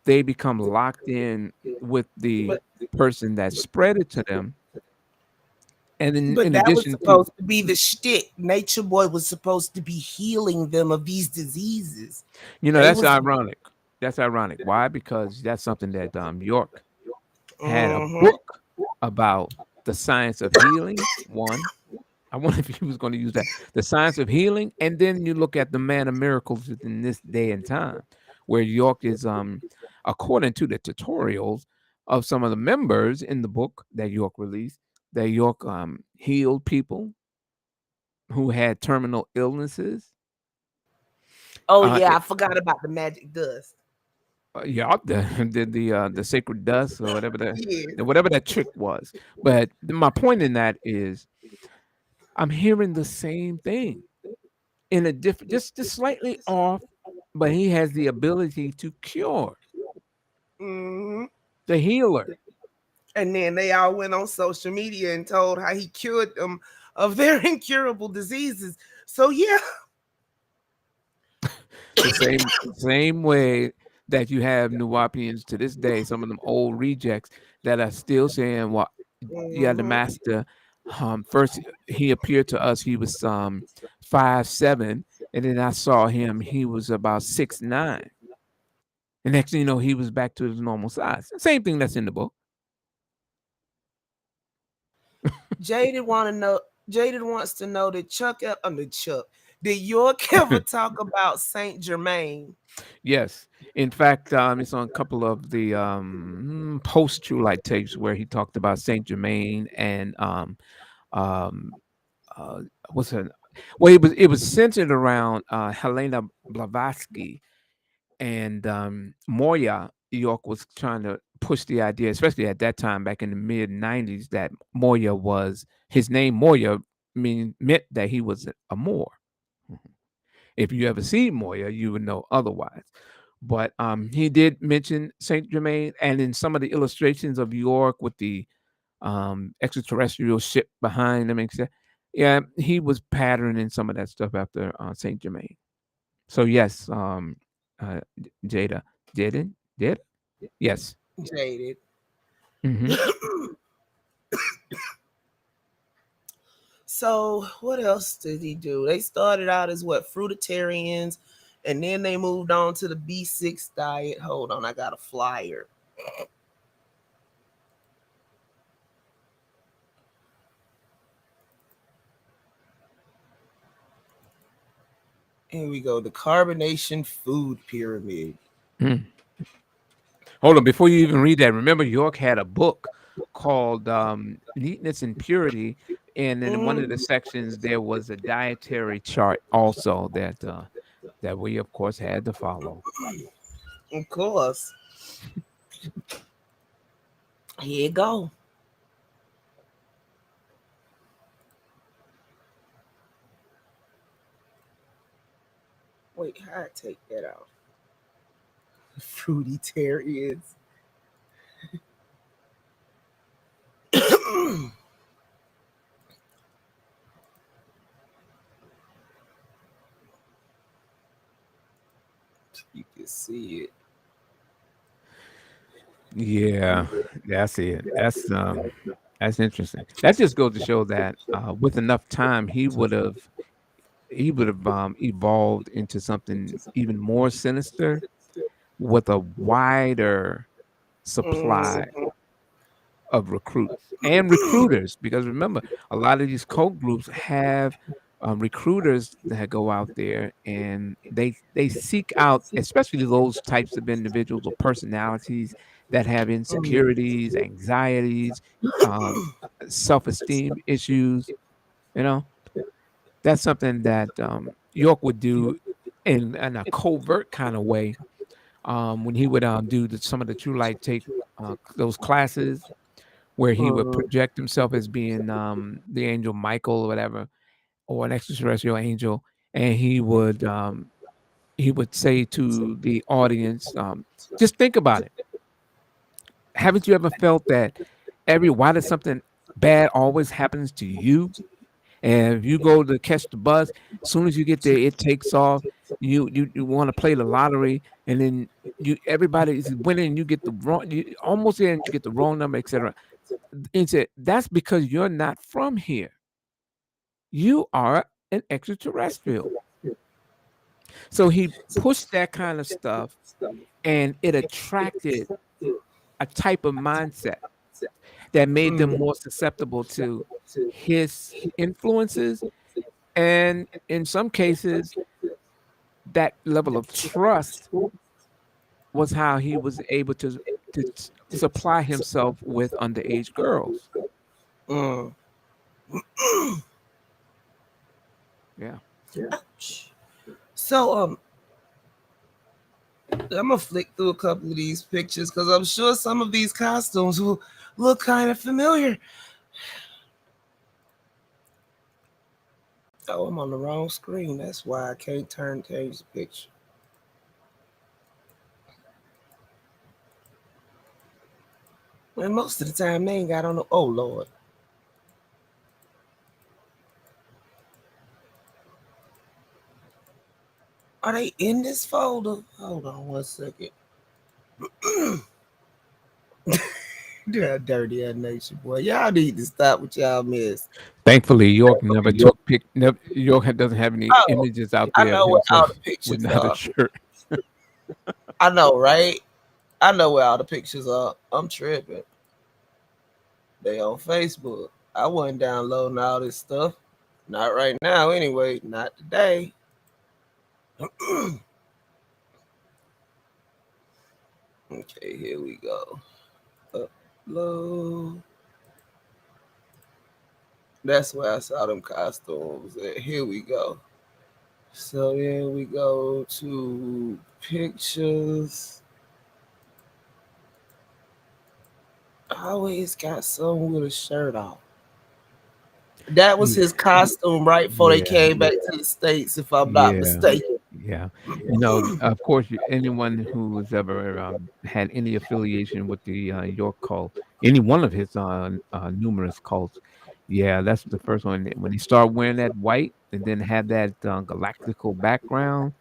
they become locked in with the person that spread it to them. And But in that was addition to, supposed to be the shtick. Nature Boy was supposed to be healing them of these diseases. They that's was. ironic. That's ironic. Why? Because that's something that York had a Mm-hmm. book about the science of healing. One, I wonder if he was going to use that, the science of healing, and then you look at the man of miracles in this day and time, where York is, according to the tutorials of some of the members in the book that York released, that York healed people who had terminal illnesses. Oh Uh, yeah, it- I forgot about the magic dust. yeah, the sacred dust or Yes. whatever that trick was. But my point in that is, I'm hearing the same thing in a different, just slightly off, but he has the ability to cure, Mm-hmm. the healer. And then they all went on social media and told how he cured them of their incurable diseases. So yeah. The same way that you have Nuwapians to this day, some of them old rejects that are still saying, "Well, yeah, the Mm-hmm. master. First he appeared to us. He was 5'7", and then I saw him. He was about 6'9". And next thing you know, he was back to his normal size. Same thing that's in the book. Jaded want to know. Jaded wants to know that Chuck. Did York ever talk about Saint Germain? Yes. In fact, it's on a couple of the post True Light tapes where he talked about Saint Germain and um, uh, what's her? Well, it was centered around Helena Blavatsky and Moya. York was trying to push the idea, especially at that time back in the mid '90s, that Moya was his name. Moya meant that he was a Moor. If you ever see Moya, you would know otherwise. But he did mention Saint Germain, and in some of the illustrations of York with the extraterrestrial ship behind him. Yeah, he was patterning some of that stuff after Saint Germain. So yes, Jada did yes. Jaded. Hmm. So what else did he do? They started out as what, fruitarians, and then they moved on to the B6 diet. Hold on, I got a flyer. Here we go, the carbonation food pyramid. Mm. Hold on, before you even read that, remember York had a book called Neatness and Purity, and in one of the sections there was a dietary chart also that we of course had to follow. Of course. Here you go. Wait, how I take that out? Fruitarians. You can see it. Yeah, that's it. That's interesting. That just goes to show that with enough time, he would have evolved into something even more sinister with a wider supply of recruits and recruiters. Because remember, a lot of these cult groups have recruiters that go out there and they seek out, especially those types of individuals or personalities that have insecurities, anxieties, um, self-esteem issues. You know, that's something that York would do in a covert kind of way when he would do some of the True Light take those classes where he would project himself as being the angel Michael or whatever, or an extraterrestrial angel, and he would say to the audience, just think about it. Haven't you ever felt that why does something bad always happens to you? And if you go to catch the bus, as soon as you get there, it takes off. You want to play the lottery, and then everybody is winning. You get the wrong, you almost there, and you get the wrong number, etc. And said that's because you're not from here. You are an extraterrestrial. So he pushed that kind of stuff, and it attracted a type of mindset that made them more susceptible to his influences. And in some cases, that level of trust was how he was able to supply himself with underage girls. Yeah. So I'm gonna flick through a couple of these pictures because I'm sure some of these costumes will look kind of familiar. Oh, I'm on the wrong screen. That's why I can't change the picture. And most of the time they ain't got on the. Oh Lord. Are they in this folder? Hold on 1 second. Yeah, dirty ass nation, boy. Y'all need to stop what y'all miss. Thankfully, York never took York doesn't have any images out I there of know where all himself the pictures without a are. shirt. I know, right? I know where all the pictures are. I'm tripping. They on Facebook. I wasn't downloading all this stuff. Not right now, anyway. Not today. Okay, here we go. Upload. That's where I saw them costumes at. Here we go. So then we go to pictures. I always got someone with a shirt on. That was his costume right before they came back to the States, if I'm not mistaken. Yeah. You know, of course, anyone who has ever had any affiliation with the York cult any one of his numerous cults. Yeah, that's the first one. When he started wearing that white and then had that galactical background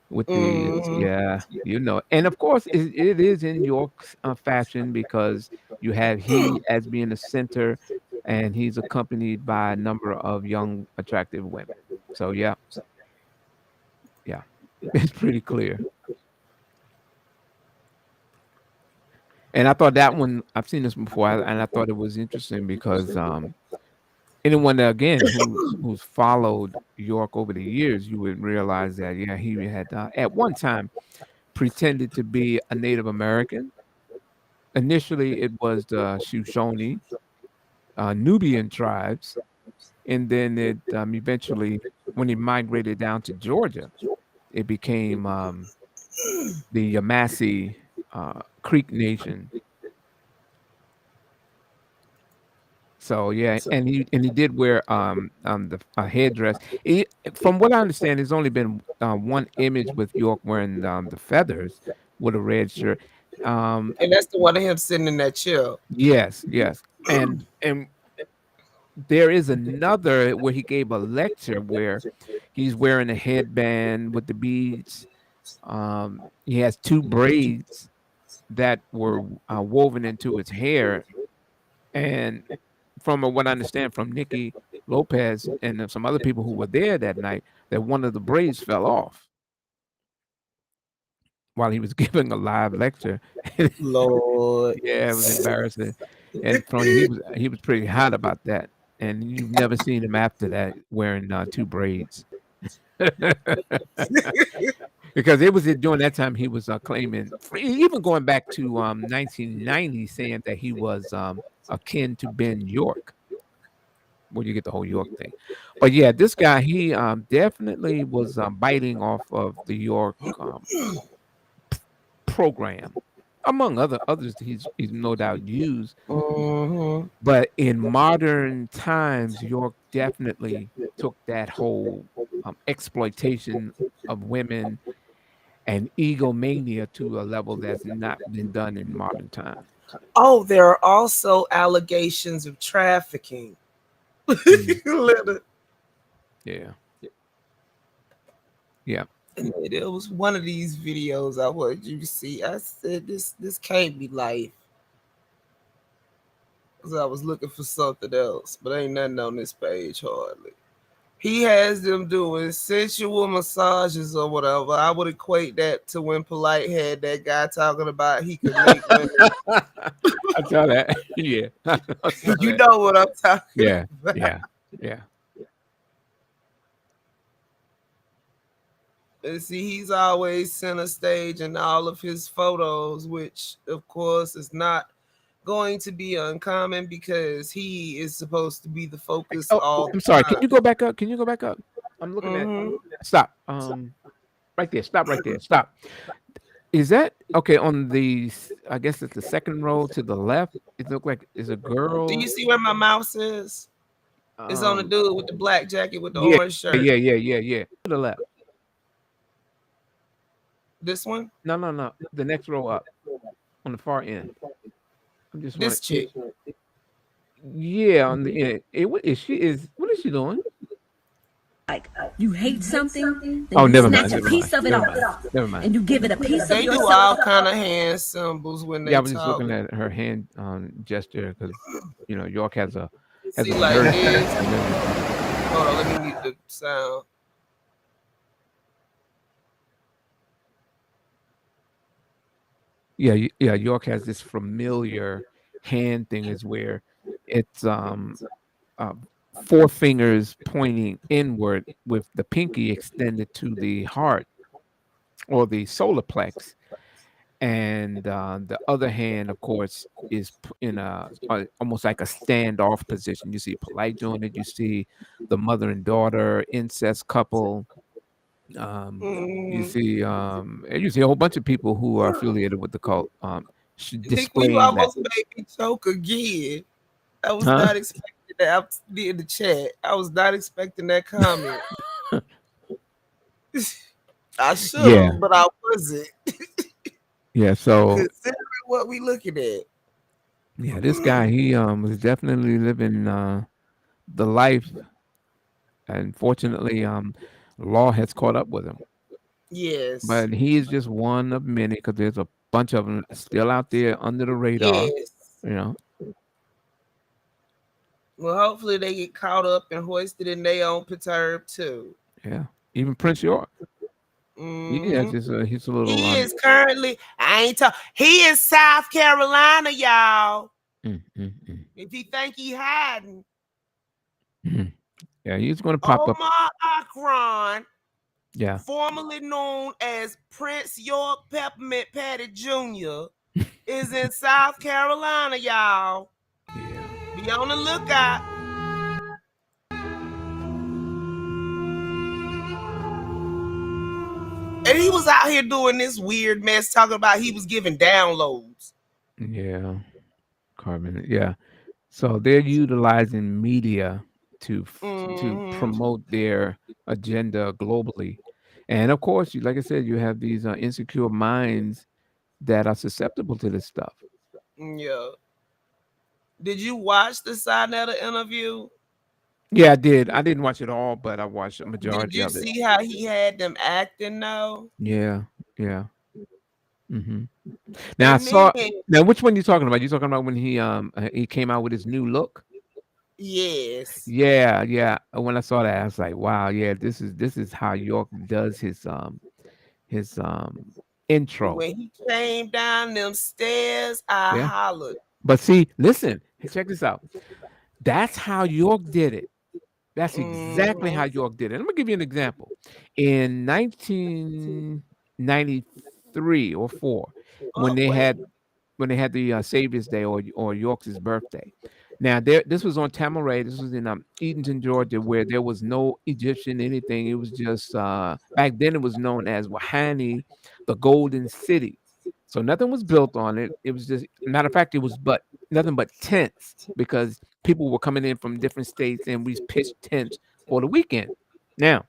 with the yeah, and of course it is in York's fashion because you have he as being the center, and he's accompanied by a number of young, attractive women. So yeah, it's pretty clear. And I thought that one, I've seen this before, and I thought it was interesting because anyone that, again, who's followed York over the years, you would realize that he had at one time pretended to be a Native American. Initially, it was the Shoshone, Nubian tribes, and then it eventually, when he migrated down to Georgia, it became the Yamasee Creek Nation. So yeah, and he did wear the headdress. From what I understand, there's only been one image with York wearing the feathers with a red shirt. And that's the one of him sitting in that chair. Yes, and there is another where he gave a lecture where he's wearing a headband with the beads. He has two braids that were woven into his hair, and from what I understand from Nikki Lopez and some other people who were there that night, that one of the braids fell off while he was giving a live lecture. Lord. Yeah, it was embarrassing. And he was pretty hot about that. And you've never seen him after that wearing two braids. Because it was during that time he was claiming, even going back to 1990, saying that he was akin to Ben York. Well, you get the whole York thing. But yeah, this guy, he definitely was biting off of the York program, among others he's no doubt used. But in modern times, York definitely took that whole exploitation of women and egomania to a level that's not been done in modern time. Oh, there are also allegations of trafficking. Yeah. And it was one of these videos I wanted you to see. I said, this can't be life. Because I was looking for something else, but ain't nothing on this page hardly. He has them doing sensual massages or whatever. I would equate that to when Polite had that guy talking about he could make women. I saw that. Yeah. You know what I'm talking about. Yeah. And see, he's always center stage in all of his photos, which of course is not going to be uncommon because he is supposed to be the focus all I'm sorry. time. Can you go back up? I'm looking at stop. Right there. Stop right there. Stop. Is that okay on the, I guess it's the second row to the left? It looked like it's a girl. Do you see where my mouse is? It's on the dude with the black jacket with the orange shirt. Yeah. To the left. This one? No. The next row up on the far end. I'm just this chick. Yeah, on the end. What is she doing? Like you hate something, then you you snatch a piece of it off. Never mind. And you give it a piece they of yourself. They do all kind of hand symbols when they I talk. was just looking at her hand gesture because York has a see like this. Hold on, let me mute the sound. Yeah. York has this familiar hand thing, is where it's four fingers pointing inward with the pinky extended to the heart or the solar plex, and the other hand, of course, is in a almost like a standoff position. You see Polite doing it. You see the mother and daughter incest couple. You see a whole bunch of people who are affiliated with the cult displaying you almost that. made me choke again. I was not expecting that. I'm in the chat. I was not expecting that comment. I should have, but I wasn't. Yeah, so considering what we looking at. Yeah, this guy, he was definitely living the life. Unfortunately, law has caught up with him. Yes. But he is just one of many because there's a bunch of them still out there under the radar. Yes. You know, Well, hopefully they get caught up and hoisted in their own perturb too. yeah. Even Prince York, he has Hmm. just he's a little He is currently, I ain't talk. He is South Carolina, y'all. mm, mm, mm, If he think he hiding, mm. Yeah, he's going to pop up. Omar Akron, Yeah, formerly known as Prince York Peppermint Patty Jr., is in South Carolina, y'all. yeah, Be on the lookout. And he was out here doing this weird mess, talking about he was giving downloads. yeah. Carbon. Yeah. So they're utilizing media to Hmm. promote their agenda globally, and of course, like I said, you have these insecure minds that are susceptible to this stuff. Yeah. Did you watch the Sinetta interview? Yeah, I did. I didn't watch it all, but I watched a Did majority you of it. see how he had them acting though? Yeah, yeah. Hmm. Now I And then, saw. Now, which one you talking about? You talking about when he came out with his new look? yes, Yeah, yeah. When I saw that, I was like, wow, yeah, this is how York does his intro. when he came down them stairs, I Yeah. hollered. But see, listen, check this out. That's how York did it. That's exactly how Hmm. York did it. I'm gonna give you an example. In 1993 or four, when Oh they wait, had when they had the Savior's Day or York's birthday. Now, this was on Tamaray. This was in Eatonton, Georgia, where there was no Egyptian anything. It was just back then it was known as Wahani, the Golden City. So nothing was built on it. It was just, matter of fact, it was but nothing but tents because people were coming in from different states and we pitched tents for the weekend. Now,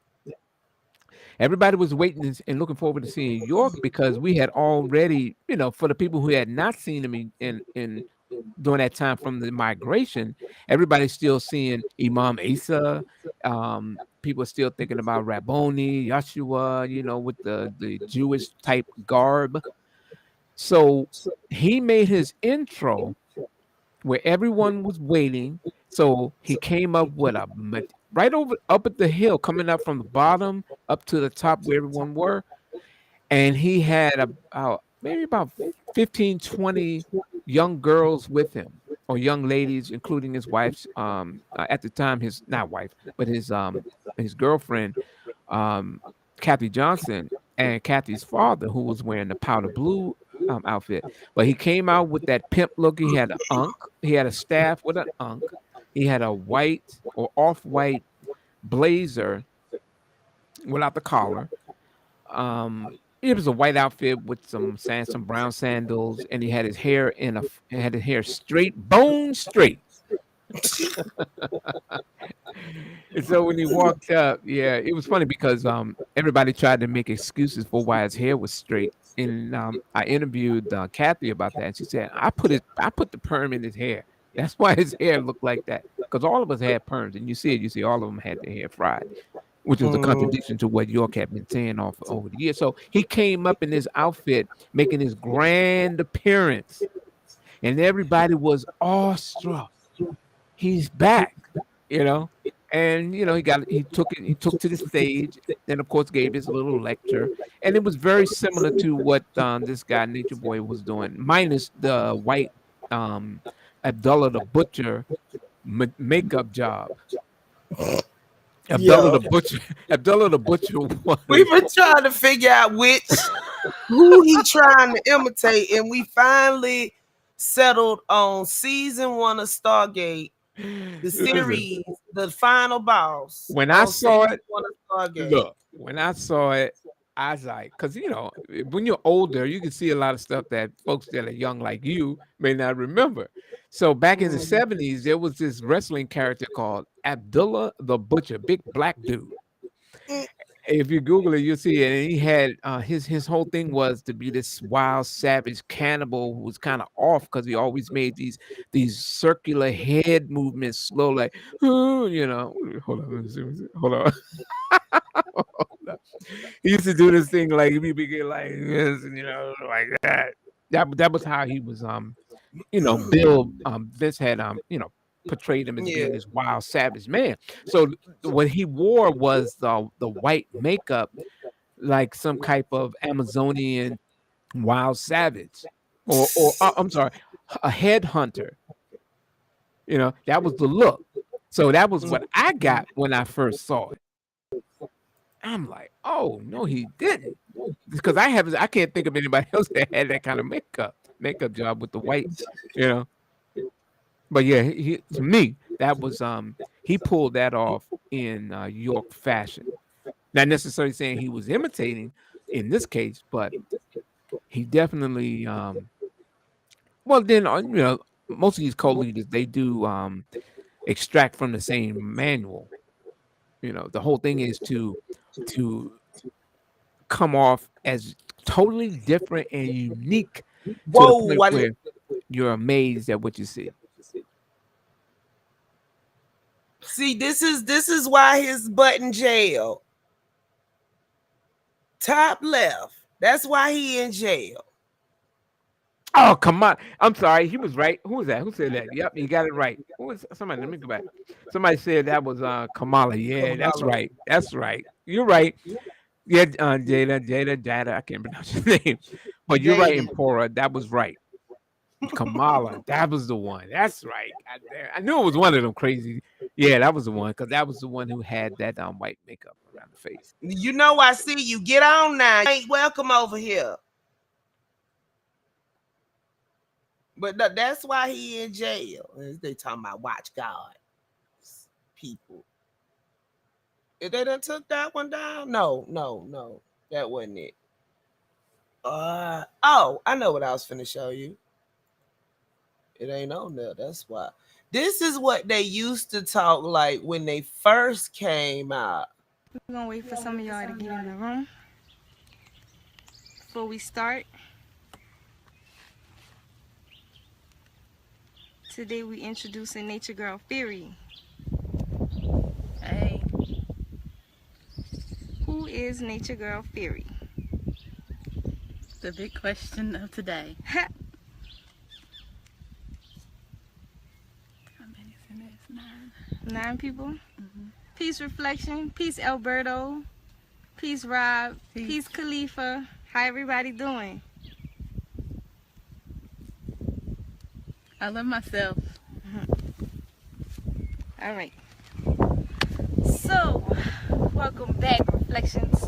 everybody was waiting and looking forward to seeing York because we had already, for the people who had not seen him in during that time from the migration, everybody's still seeing Imam Isa. People are still thinking about Rabboni, Yeshua, with the Jewish type garb. So he made his intro where everyone was waiting. So he came up with right over up at the hill, coming up from the bottom up to the top where everyone were, and he had about maybe about 15, 20 young girls with him, or young ladies, including his wife's at the time, his not wife, but his girlfriend, um Kathy Johnson, and Kathy's father, who was wearing the powder blue outfit. But he came out with that pimp look. He had an unk, he had a staff with an unk, he had a white or off-white blazer without the collar. It was a white outfit with some brown sandals, and he had his hair he had his hair straight, bone straight. And so when he walked up, yeah, it was funny because everybody tried to make excuses for why his hair was straight. And I interviewed Kathy about that, and she said, I put the perm in his hair. That's why his hair looked like that. Because all of us had perms, and you see all of them had their hair fried, which was a contradiction to what York had been saying over the years. So he came up in this outfit, making his grand appearance, and everybody was awestruck. He's back, you know. And he took to the stage, and of course gave his little lecture, and it was very similar to what this guy Nature Boy was doing, minus the white um, Abdullah the Butcher makeup job. Abdullah yeah. the Butcher. Abdullah the Butcher was. We've been trying to figure out who he trying to imitate, and we finally settled on season 1 of Stargate, the series, the final boss. When I saw it, 1 of Stargate. look, when I saw it, I was like, because when you're older, you can see a lot of stuff that folks that are young like you may not remember. So back in the 70s, there was this wrestling character called Abdullah the Butcher, big black dude. If you Google it, you'll see it. And he had his whole thing was to be this wild, savage cannibal who was kind of off because he always made these circular head movements, slow, like, you know. Hold on, hold on. He used to do this thing like he'd be like this, you know, like that. That was how he was. You know, Bill Vince had you know, portrayed him as being this wild, savage man. So what he wore was the white makeup, like some type of Amazonian wild savage, or I'm sorry, a headhunter. You know, that was the look. So that was what I got when I first saw it. I'm like, oh no, he didn't, because I can't think of anybody else that had that kind of makeup job with the white, you know. But yeah, to me, that was he pulled that off in York fashion. Not necessarily saying he was imitating in this case, but he definitely well then you know, most of these cult leaders, they do extract from the same manual. You know, the whole thing is to come off as totally different and unique to the point where you're amazed at what you see. See, this is why his butt in jail. Top left. That's why he in jail. Oh, come on. I'm sorry. He was right. Who was that? Who said that? Yep, you got it right. Who was somebody? Let me go back. Somebody said that was Kamala. Yeah, that's right. That's right. You're right. Yeah, Jada. I can't pronounce your name. But you're right, Empora. That was right. Kamala. That was the one. That's right. I knew it was one of them crazy. Yeah, that was the one, because that was the one who had that white makeup around the face. You know, I see you. Get on now. You ain't welcome over here. But that's why he in jail. They talking about watch God people. If they done took that one down, no, that wasn't it. Oh, I know what I was finna show you. It ain't on there. That's why. This is what they used to talk like when they first came out. We're gonna wait for some of y'all to get in the room before we start. Today we introducing Nature Girl Theory. Hey. Who is Nature Girl Theory? The big question of today. How many is in this? 9 people? Mm-hmm. Peace Reflection, peace Alberto, peace Rob, peace Khalifa. How everybody doing? I love myself. All right. So, welcome back, Reflections.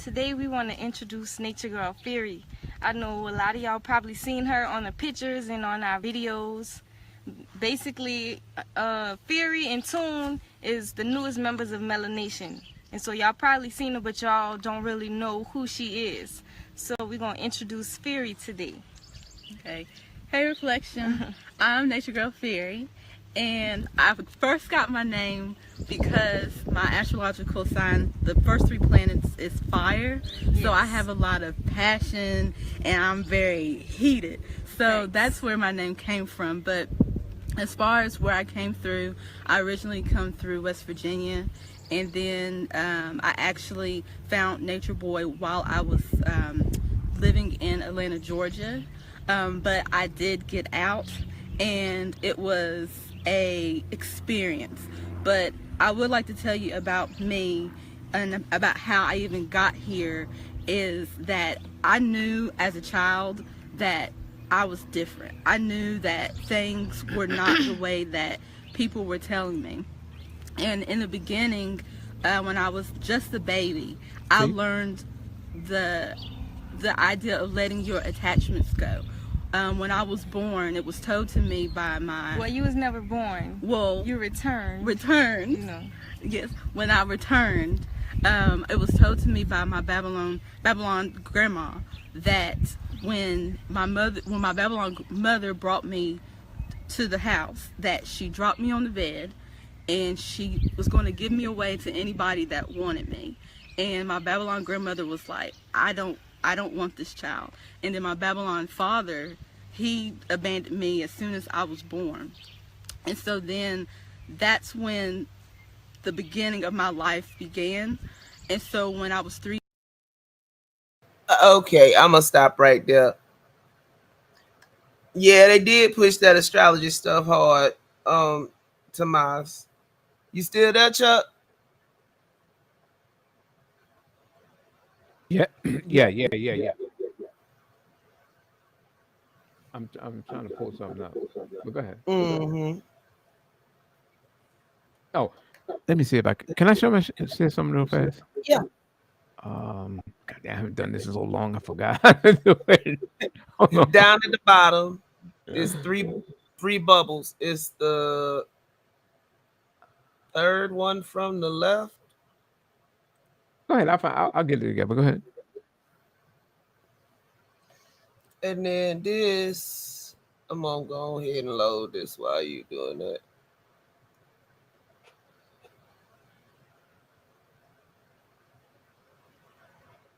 Today we want to introduce Nature Girl Theory. I know a lot of y'all probably seen her on the pictures and on our videos. Basically, Theory and Tune is the newest members of Melanation. And so y'all probably seen her, but y'all don't really know who she is. So we're going to introduce Theory today. Okay. Hey, Reflection. I'm Nature Girl Theory. And I first got my name because my astrological sign, the first 3 planets, is fire. Yes. So I have a lot of passion and I'm very heated. So that's where my name came from. But as far as where I came through, I originally come through West Virginia. And then I actually found Nature Boy while I was living in Atlanta, Georgia. But I did get out and it was a experience. But I would like to tell you about me and about how I even got here, is that I knew as a child that I was different. I knew that things were not the way that people were telling me. And in the beginning, when I was just a baby, I learned the idea of letting your attachments go. When I was born, it was told to me by my... Well, you was never born. Well... You returned. Returned. You know. Yes. When I returned, it was told to me by my Babylon grandma that when my Babylon mother brought me to the house, that she dropped me on the bed and she was going to give me away to anybody that wanted me. And my Babylon grandmother was like, I don't want this child. And then my Babylon father, he abandoned me as soon as I was born. And so then that's when the beginning of my life began. And so when I was 3. Okay, I'm gonna stop right there. Yeah, they did push that astrology stuff hard. Tomas, you still there, Chuck? Yeah, yeah. I'm trying to pull something up. But go ahead. Mm-hmm. Oh, let me see if I can I say something real fast? Yeah. God, I haven't done this in so long. I forgot how to do it. Hold on. Down at the bottom, it's three bubbles. It's the third one from the left. Go ahead. I'll get it together. Go ahead. And then this, I'm gonna go ahead and load this while you doing that.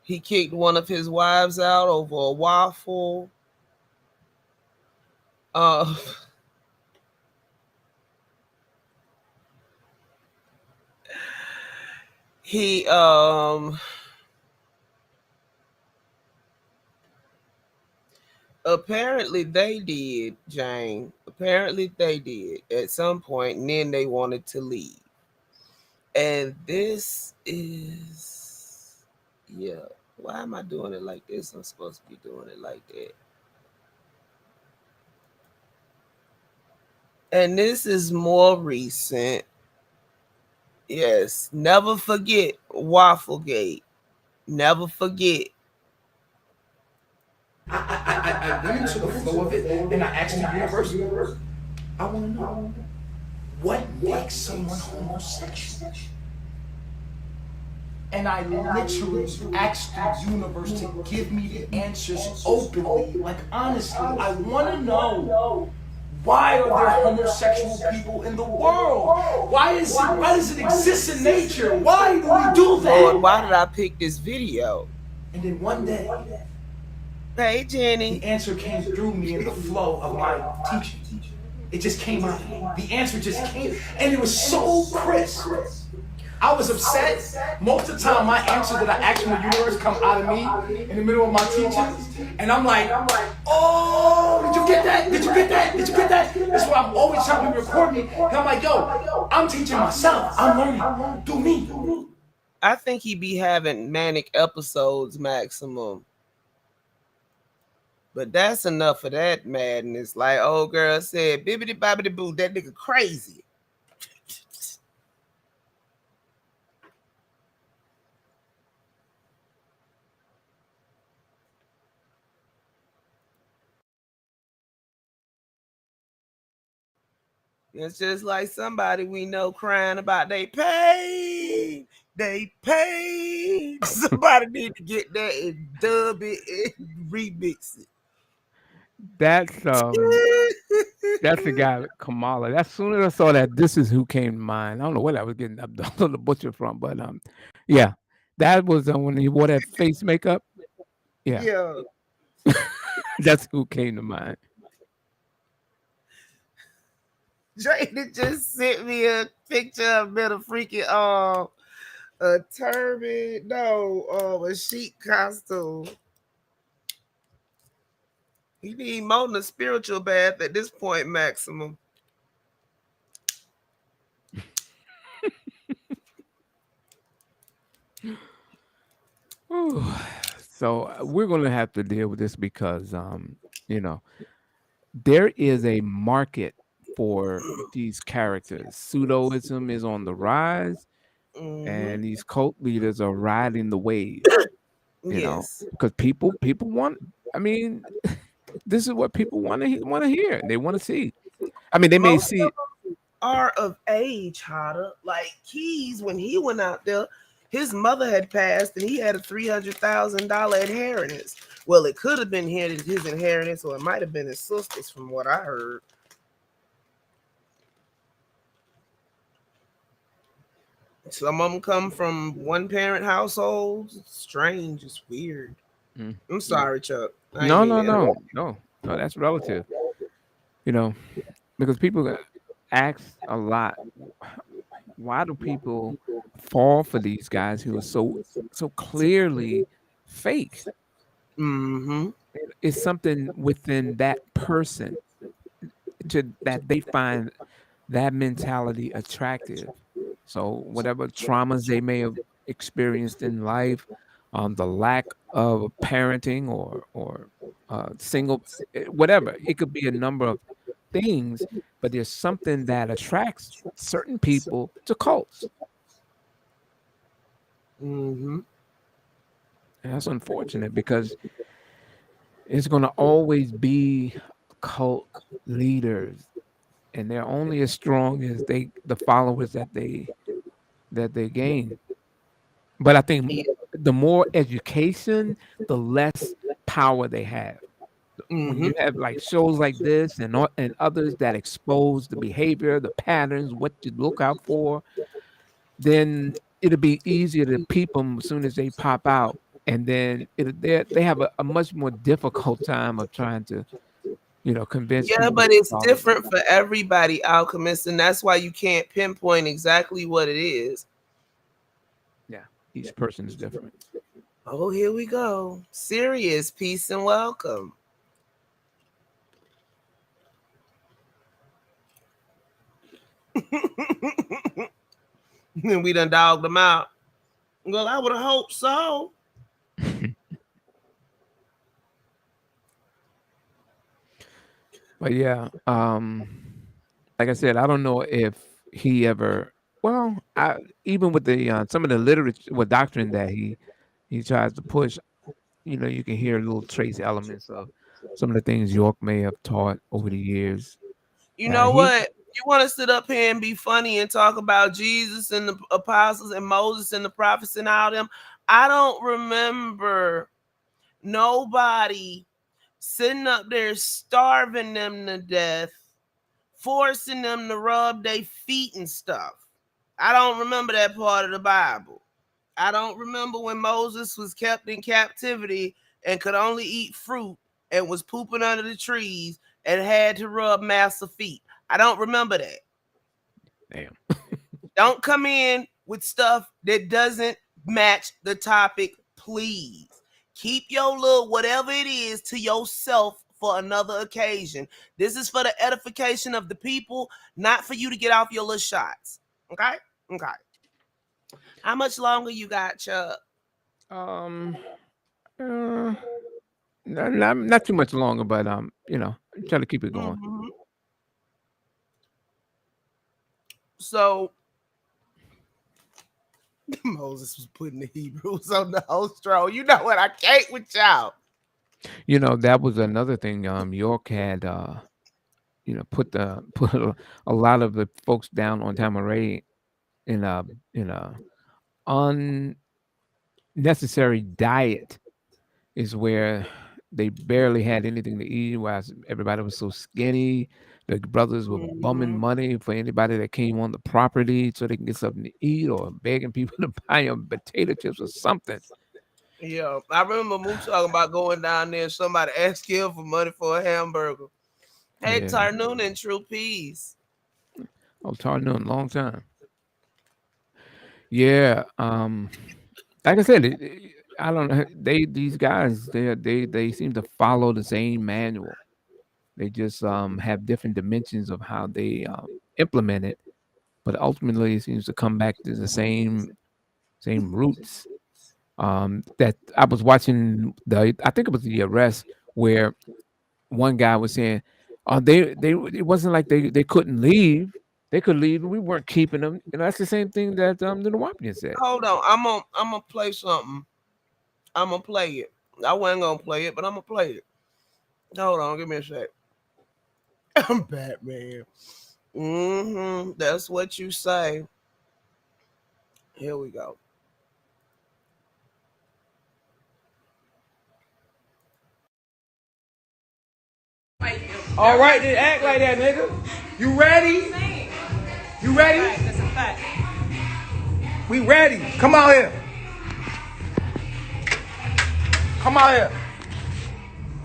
He kicked one of his wives out over a waffle. He apparently they did, Jane. Apparently they did at some point, and then they wanted to leave. And this is, yeah. Why am I doing it like this? I'm supposed to be doing it like that. And this is more recent. Yes, never forget Wafflegate. Never forget. I went into the flow of it and I asked the universe, I want to know, what makes someone homosexual? And I literally asked the universe to give me the answers openly. Like, honestly, I want to know, why are there homosexual people in the world? Why does it exist in nature? Why do we do that? Lord, why did I pick this video? And then one day, hey Jenny, the answer came through me in the flow of my teaching. It just came out. The answer just came, and it was so crisp. I was upset. Most of the time, my answer that I asked from the universe come out of me in the middle of my teachings, and I'm like, oh, did you get that? Did you get that? Did you get that? That's why I'm always trying to record me. And I'm like, yo, I'm teaching myself. I'm learning. Do me. I think he be having manic episodes maximum. But that's enough of that madness. Like old girl said, bibbidi bobbidi boo, that nigga crazy. It's just like somebody we know crying about they pain. They pain. Somebody need to get that and dub it and remix it. That's the guy Kamala. As soon as I saw that, this is who came to mind. I don't know what I was getting up on the butcher from, but yeah, that was when he wore that face makeup. Yeah. That's who came to mind. Jada just sent me a picture of him in a freaking a turban, a sheep costume. He need more than a spiritual bath at this point, maximum. So we're going to have to deal with this because, there is a market for these characters. Pseudoism is on the rise, and these cult leaders are riding the wave. Because people want. I mean, this is what people want to hear. They want to see. I mean, they may see. Are of age, Hada. Like Keys, when he went out there, his mother had passed and he had a $300,000 inheritance. Well, it could have been his inheritance, or it might have been his sister's, from what I heard. Some of them come from one parent households. It's strange. It's weird. Mm. I'm sorry, Chuck. I ain't No, mean no, to interrupt. no. That's relative. You know, because people ask a lot. Why do people fall for these guys who are so clearly fake? Mm-hmm. It's something within that person that they find that mentality attractive. So whatever traumas they may have experienced in life, the lack of parenting or single, whatever it could be a number of things, but there's something that attracts certain people to cults, Mm-hmm. and that's unfortunate because it's going to always be cult leaders, and they're only as strong as the followers that they gain. But I think the more education, the less power they have. When Mm-hmm. you have like shows like this and others that expose the behavior, the patterns, what to look out for, then it'll be easier to peep them as soon as they pop out, and then they have a much more difficult time of trying to convince Yeah, people but to it's follow them. different for everybody, Alchemist, and that's why you can't pinpoint exactly what it is. Yeah, each person is different. Oh, here we go. Serious peace and welcome. And we done dogged them out. Well, I would have hoped so. But yeah, like I said, I don't know if he ever. Well, even with the some of the literature, with doctrine that he tries to push, you can hear little trace elements of some of the things York may have taught over the years. You know He what? You want to sit up here and be funny and talk about Jesus and the apostles and Moses and the prophets and all them. I don't remember nobody sitting up there starving them to death, forcing them to rub their feet and stuff. I don't remember that part of the Bible. I don't remember when Moses was kept in captivity and could only eat fruit and was pooping under the trees and had to rub massive feet. I don't remember that. damn. Don't come in with stuff that doesn't match the topic, please. Keep your little whatever it is to yourself for another occasion. This is for the edification of the people, not for you to get off your little shots. Okay? Okay. How much longer you got, Chuck? Um, not too much longer, but try to keep it going. Mm-hmm. So Moses was putting the Hebrews on the host throne. You know what? I can't with y'all. That was another thing. York had put a lot of the folks down on Tamaray in a unnecessary diet is where they barely had anything to eat, while everybody was so skinny. The brothers were bumming money for anybody that came on the property so they can get something to eat, or begging people to buy them potato chips or something. Yeah, I remember Moose talking about going down there and somebody asked him for money for a hamburger. Hey, Yeah. Tarnoon and True Peace. I was talking to them a long time. Yeah. Like I said, I don't know. These guys, they seem to follow the same manual. They just have different dimensions of how they implement it, but ultimately it seems to come back to the same roots. That I was watching I think it was the arrest where one guy was saying, they it wasn't like they couldn't leave. They could leave, and we weren't keeping them. And that's the same thing that the Nuwapian said. Hold on, I'm gonna play something. I'm gonna play it. I wasn't gonna play it, but I'm gonna play it. Hold on, give me a sec. I'm Batman. Mm-hmm. That's what you say. Here we go. All right, then act like that, nigga. You ready? You ready? That's a fact. We ready. Come out here. Come out here.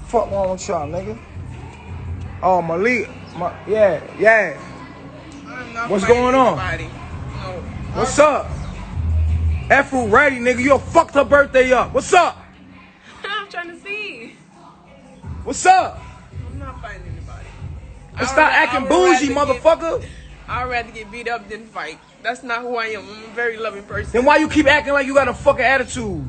Fuck wrong with y'all, nigga? Oh, Malik. Yeah. What's going on? No. What's up? F-Ru ready, nigga. You fucked her birthday up. What's up? I'm trying to see. What's up? I'm not fighting anybody. And stop acting bougie, motherfucker. I'd rather get beat up than fight. That's not who I am. I'm a very loving person. Then why you keep acting like you got a fucking attitude?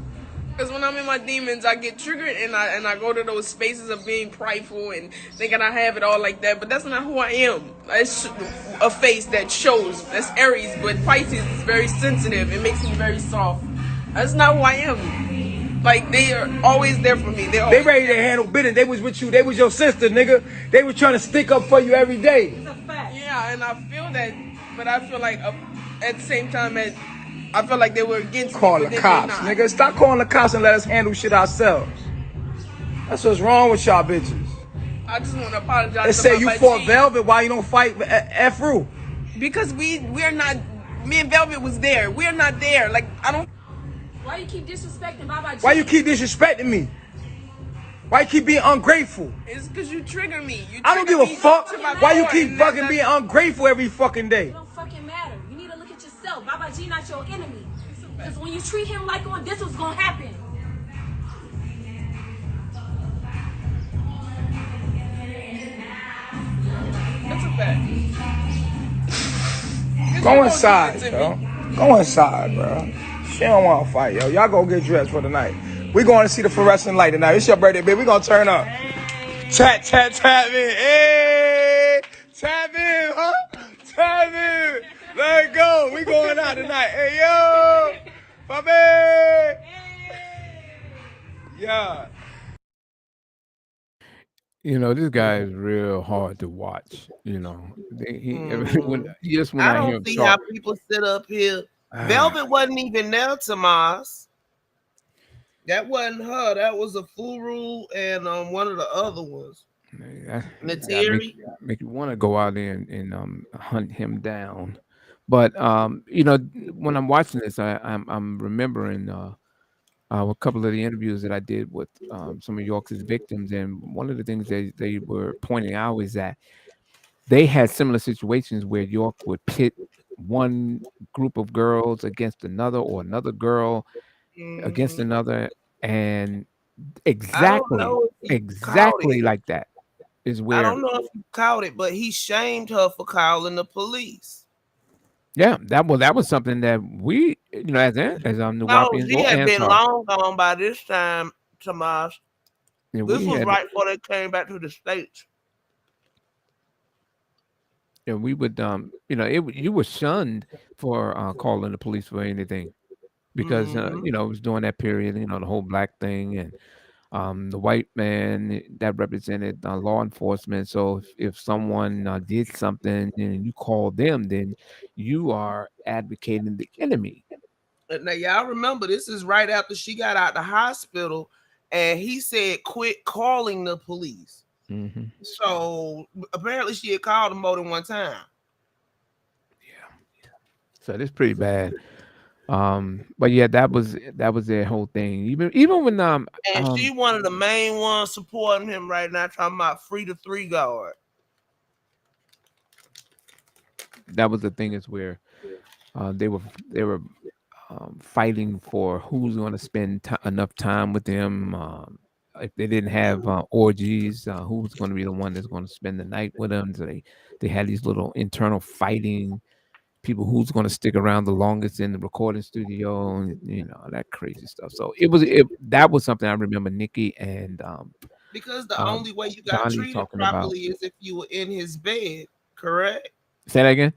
Because when I'm in my demons, I get triggered and I go to those spaces of being prideful and thinking I have it all like that. But that's not who I am. It's a face that shows. That's Aries, but Pisces is very sensitive. It makes me very soft. That's not who I am. Like, they are always there for me. They ready to handle business. They was with you. They was your sister, nigga. They was trying to stick up for you every day. It's a fact. Yeah, and I feel that, but I feel like at the same time, I feel like they were against Call me. the cops, nigga. Stop calling the cops and let us handle shit ourselves. That's what's wrong with y'all bitches. I just want to apologize. They say you fought Velvet. Why you don't fight F-Ru? Because we're not. Me and Velvet was there. We're not there. Like, I don't. Why you keep disrespecting Baba G? Why you keep disrespecting me? Why you keep being ungrateful? It's because you trigger me. I don't give a fuck. Why you keep fucking being ungrateful every fucking day? It don't fucking matter. You need to look at yourself. Baba G not your enemy. Because when you treat him like one, this was gonna happen. That's a fact. Go inside, yo. Go inside, bro. She don't want to fight, yo. Y'all go get dressed for the night. We going to see the fluorescent light tonight. It's your birthday, baby. We gonna turn up. Tap in. Hey, tap in, huh? Tap in. Let go. We going out tonight. Hey, yo, Bobby. Yeah. You know, this guy is real hard to watch. You know, just when I I hear don't him see talk, how people sit up here. Velvet wasn't even there, Tomas. That wasn't her. That was a Furu and one of the other ones. Nateri. Make you want to go out there and hunt him down. But you know, when I'm watching this, I'm remembering a couple of the interviews that I did with some of York's victims, and one of the things they were pointing out is that they had similar situations where York would pit one group of girls against another, or another girl against another, and exactly like that is where I don't know if you caught it, but he shamed her for calling the police. Yeah, that was something that we, you know, as New Wapians, she had been long gone by this time, Tomas. Yeah, this was right before they came back to the States. Yeah, we would, you know, you were shunned for calling the police for anything, because you know, it was during that period, you know, the whole black thing, and the white man that represented law enforcement. So if someone did something and you call them, then you are advocating the enemy. Now, y'all remember, this is right after she got out the hospital, and he said, "Quit calling the police." Mm-hmm. So apparently, she had called him more than one time. Yeah. So that's pretty bad. But yeah, that was their whole thing. Even when and she one of the main ones supporting him right now, talking about free the 3 guard. That was the thing, is where they were fighting for who's going to spend enough time with them. If they didn't have orgies, who was going to be the one that's going to spend the night with them? So they had these little internal fighting. People who's going to stick around the longest in the recording studio, and you know, that crazy stuff. So that was something I remember Nikki and because the only way you got treated properly is if you were in his bed, correct? Say that again.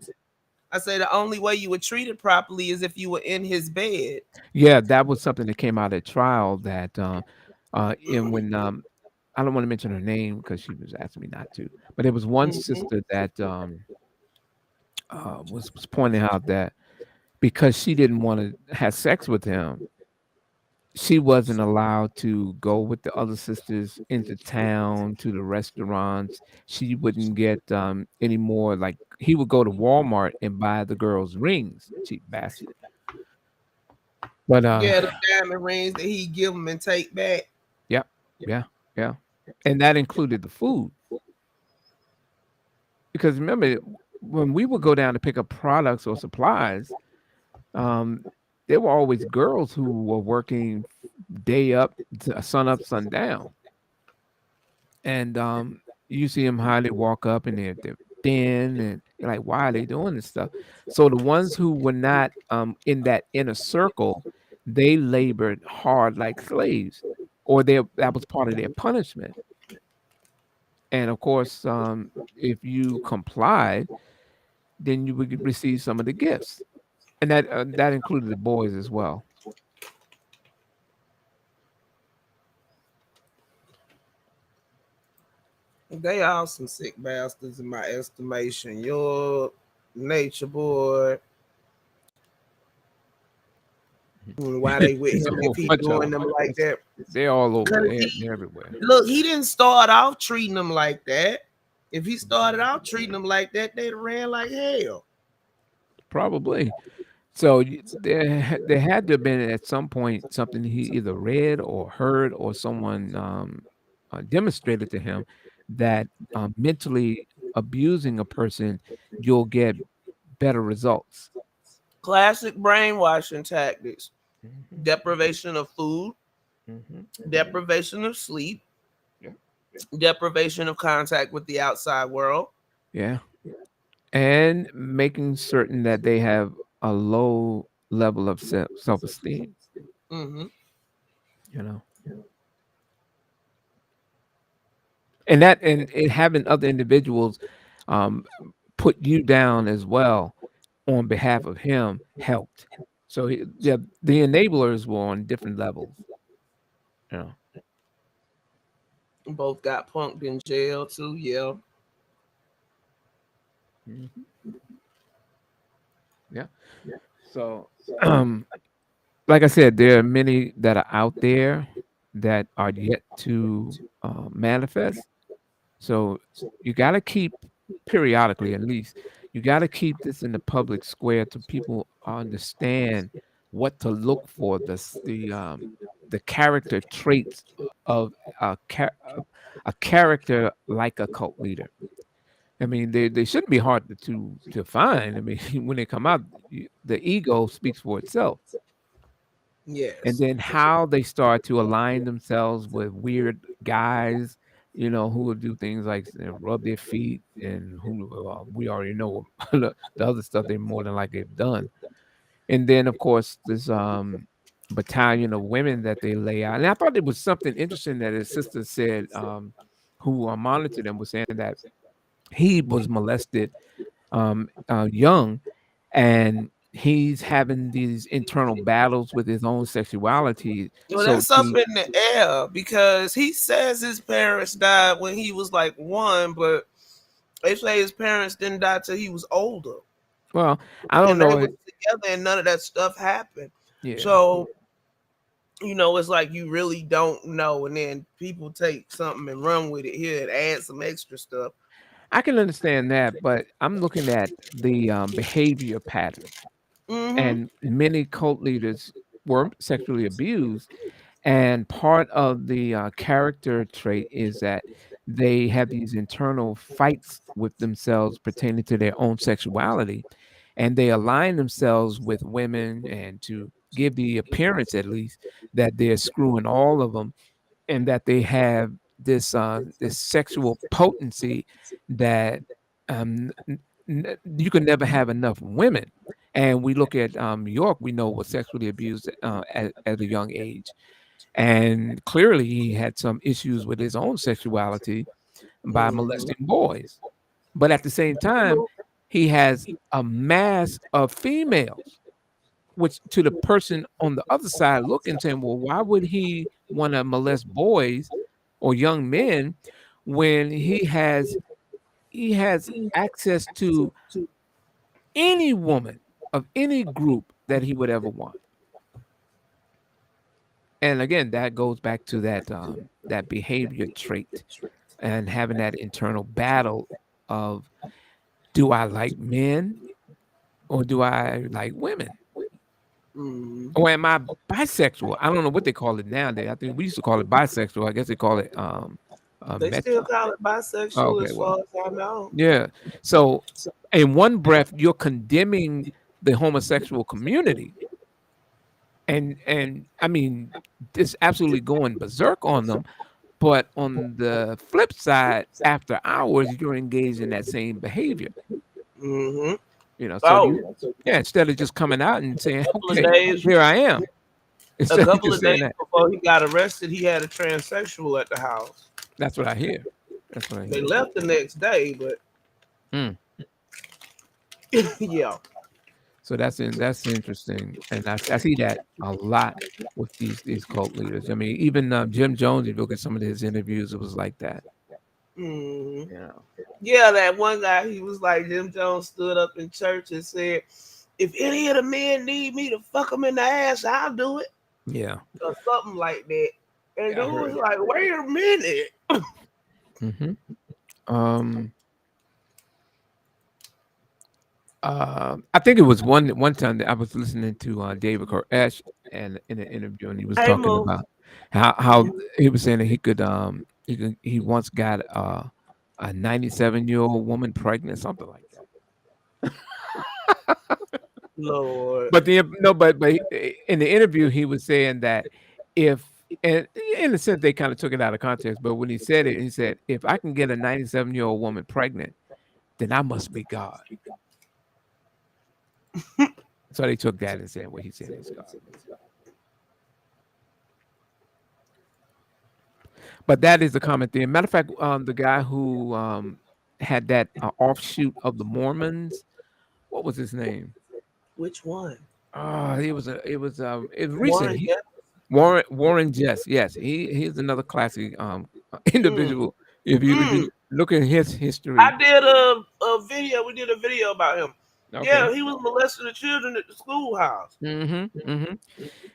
I say the only way you were treated properly is if you were in his bed. Yeah, that was something that came out at trial, that and when I don't want to mention her name because she was asking me not to, but there was one sister that was pointing out that because she didn't want to have sex with him, she wasn't allowed to go with the other sisters into town to the restaurants. She wouldn't get any more, like he would go to Walmart and buy the girls rings, cheap bastard. But Yeah, the diamond rings that he give them and take back. yeah, yeah, yeah, and that included the food. Because remember, when we would go down to pick up products or supplies, um, there were always girls who were working day up, sun up, sun down, and you see them how they walk up and they're thin, and you're like, why are they doing this stuff? So the ones who were not in that inner circle, they labored hard like slaves, or that was part of their punishment. And of course, if you complied, then you would receive some of the gifts, and that included the boys as well. They all some sick bastards in my estimation. Your nature boy. Why they with It's a him whole if he bunch of doing them. them like that? They're all over. 'Cause They're everywhere. Look, he didn't start off treating them like that. If he started out treating them like that, they'd ran like hell. Probably. So there had to have been at some point something he either read or heard or someone demonstrated to him that mentally abusing a person, you'll get better results. Classic brainwashing tactics. Mhm. Deprivation of food, Mhm. deprivation of sleep, Yeah. deprivation of contact with the outside world. Yeah. And making certain that they have a low level of self-esteem, Mm-hmm. you know. And it having other individuals um, put you down as well on behalf of him helped. So yeah, the enablers were on different levels. You know. Both got punked in jail too. Yeah. Mhm. Yeah. So, like I said, there are many that are out there that are yet to manifest. So you got to keep periodically, at least, you got to keep this in the public square to people understand what to look for. The character traits of a character like a cult leader. I mean, they shouldn't be hard to find. I mean, when they come out, the ego speaks for itself. And Yes. then how they start to align themselves with weird guys, who will do things like rub their feet, and who we already know the other stuff they more than likely have done. And then, of course, this battalion of women that they lay out. And I thought it was something interesting that his sister said, who monitored them, was saying that he was molested young, and he's having these internal battles with his own sexuality. Well, So that's up to in the air because he says his parents died when he was like 1, but they say his parents didn't die till he was older. well, I don't And they know was it. together and none of that stuff happened. Yeah, So, it's like you really don't know. And then people take something and run with it here and add some extra stuff. I can understand that, but I'm looking at the behavior patterns, Mm-hmm. and many cult leaders were sexually abused. And part of the character trait is that they have these internal fights with themselves pertaining to their own sexuality, and they align themselves with women and to give the appearance, at least, that they're screwing all of them, and that they have this sexual potency that you can never have enough women. And we look at York, we know was sexually abused at a young age, and clearly he had some issues with his own sexuality by Mm-hmm. molesting boys. But at the same time, he has a mass of females, which to the person on the other side looking, saying, well, why would he want to molest boys or young men when he has access to any woman of any group that he would ever want? And again, that goes back to that behavior trait and having that internal battle of, do I like men or do I like women? Or am I bisexual? I don't know what they call it nowadays. I think we used to call it bisexual. I guess they call it They still call it oh, bisexual okay, as well, far as I know. yeah. So in one breath, you're condemning the homosexual community, and I mean, just absolutely going berserk on them. But on the flip side, after hours, you're engaged in that same behavior. Mm-hmm. So Oh, you, yeah, instead of just coming out and saying, couple of "Okay, days, here I am," a instead of couple just of saying days that. before he got arrested, he had a transsexual at the house. That's what I hear. That's what I They hear. left the next day, but Mm. yeah. So that's interesting, and I see that a lot with these cult leaders. I mean, even Jim Jones, if you look at some of his interviews, it was like that. Mm-hmm. You know. Yeah, that one guy, he was like, Jim Jones stood up in church and said, if any of the men need me to fuck them in the ass, I'll do it. Yeah. Or something like that. And Yeah, I dude was heard. like, wait a minute. Mm-hmm. Um. I think it was one time that I was listening to David Koresh and in an interview, and he was Hey, talking Mo. about how he was saying that he once got a 97-year-old woman pregnant, something like that. Lord. But in the interview, he was saying that if and in a sense they kind of took it out of context, but when he said it, he said, "If I can get a 97-year-old woman pregnant, then I must be God." So they took that and said what he said is God. But that is the common thing. Matter of fact, the guy who had that offshoot of the Mormons, what was his name? Which one? It was recent. Warren Jeffs? Warren Jess, yes, he's another classic Mm. individual. If you Mm. look at his history, I did a video. We did a video about him. okay, Yeah, he was molesting the children at the schoolhouse.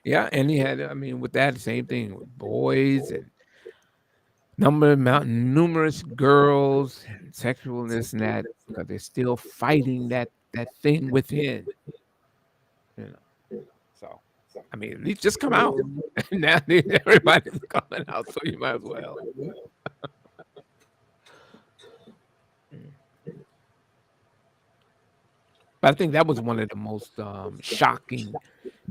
yeah, and he had, I mean, with that same thing with boys and numerous girls and sexualness and that because they're still fighting that thing within, you know. So, I mean, at least just come out. Now everybody's coming out, so you might as well. Mm. But I think that was one of the most shocking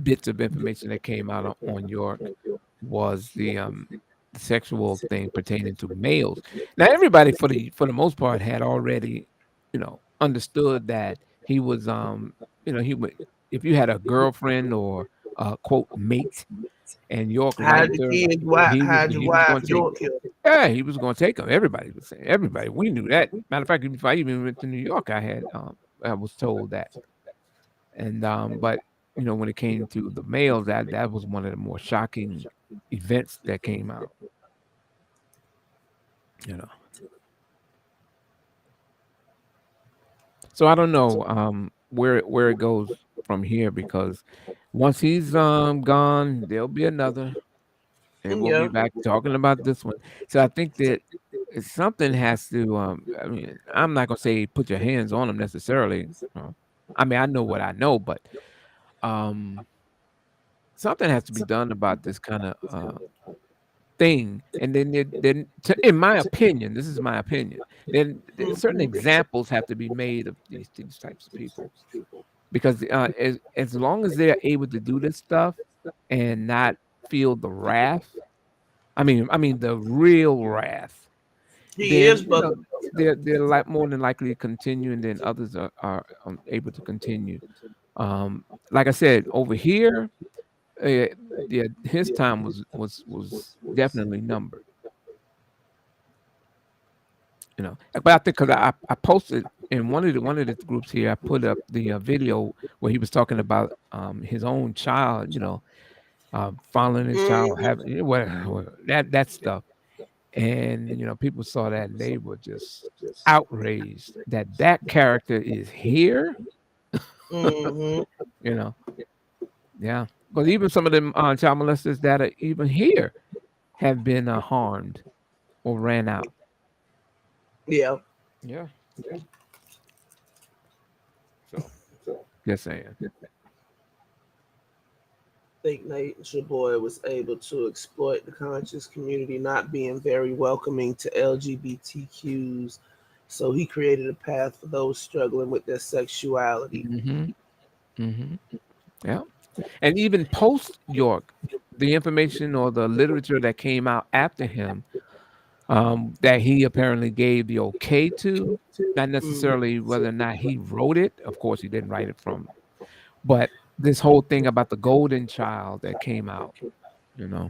bits of information that came out on York was the sexual thing pertaining to males. Now, everybody for the most part had already, understood that he was, he would if you had a girlfriend or a quote mate and York Hide liked the her, kids, wife, hide your he was wife, going to take. York here. Yeah, he was going to take them. Everybody was saying. Everybody, we knew that. Matter of fact, if I even went to New York, I was told that. And but when it came to the males, that was one of the more shocking events that came out. You know. So I don't know where it goes from here because once he's gone, there'll be another, and we'll be Yeah. back talking about this one. So I think that something has to. I mean, I'm not gonna say put your hands on him necessarily. I mean, I know what I know, but um, something has to be done about this kind of thing. And in my opinion, this is my opinion, then certain examples have to be made of these types of people because as long as they're able to do this stuff and not feel the wrath, I mean the real wrath, He then is bugging. they're like more than likely to continue, and then others are able to continue. Like I said, over here, uh, yeah, his time was definitely numbered. But I think because I posted in one of the groups here, I put up the video where he was talking about his own child, following his child, Mm-hmm. having that stuff, and people saw that and they were just outraged that character is here, Mm-hmm. you know, yeah, because even some of them child molesters that are even here have been harmed or ran out. Yeah. Yeah, so just saying. think Nature Boy was able to exploit the conscious community not being very welcoming to LGBTQs. So he created a path for those struggling with their sexuality. Mm-hmm. Mm-hmm. Yeah. And even post York, the information or the literature that came out after him, that he apparently gave the okay to, not necessarily whether or not he wrote it. Of course, he didn't write it from, but this whole thing about the golden child that came out, you know.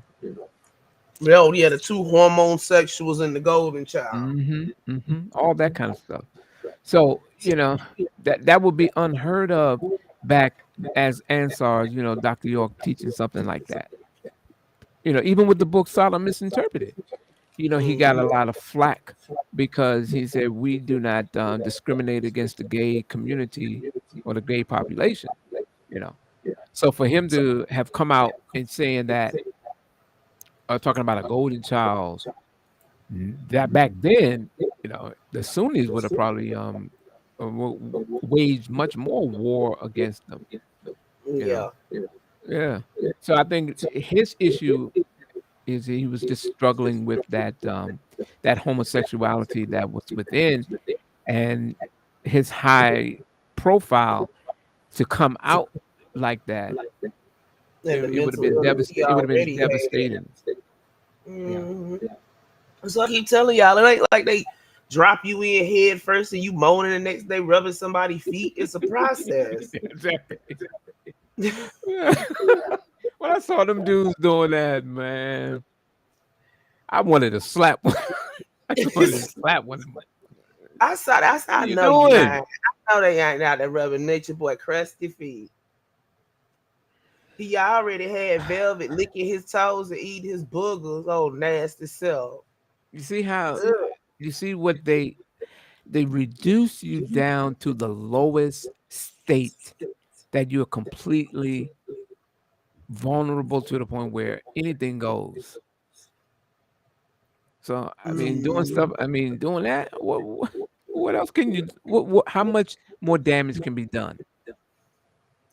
Oh, yeah, the two hormone sexuals and the golden child. Mm-hmm. Mm-hmm. All that kind of stuff. So, that would be unheard of back as Ansar, Dr. York teaching something like that. Even with the book Sodom Misinterpreted, he got a lot of flack because he said we do not discriminate against the gay community or the gay population, you know. So for him to have come out and saying that, talking about a golden child, that back then, the Sunnis would have probably waged much more war against them, you know. Yeah. Yeah. So I think his issue is he was just struggling with that homosexuality that was within, and his high profile to come out like that. And the It would have mental been illness he it would have been already had. devastating. Yeah. So I keep telling y'all, it ain't like they drop you in head first and you moaning the next day rubbing somebody's feet. It's a process. Exactly. When I saw them dudes doing that, man, I wanted to slap one. I wanted to slap one. I saw that. I You know you doing? lying. I know they ain't out there rubbing Nature Boy crusty feet. He already had Velvet licking his toes and eating his boogers. Oh, nasty self. You see how Ugh. you see what they reduce you down to the lowest state that you're completely vulnerable to the point where anything goes. So I mean, doing stuff. I mean, doing that. What else can you? How much more damage can be done?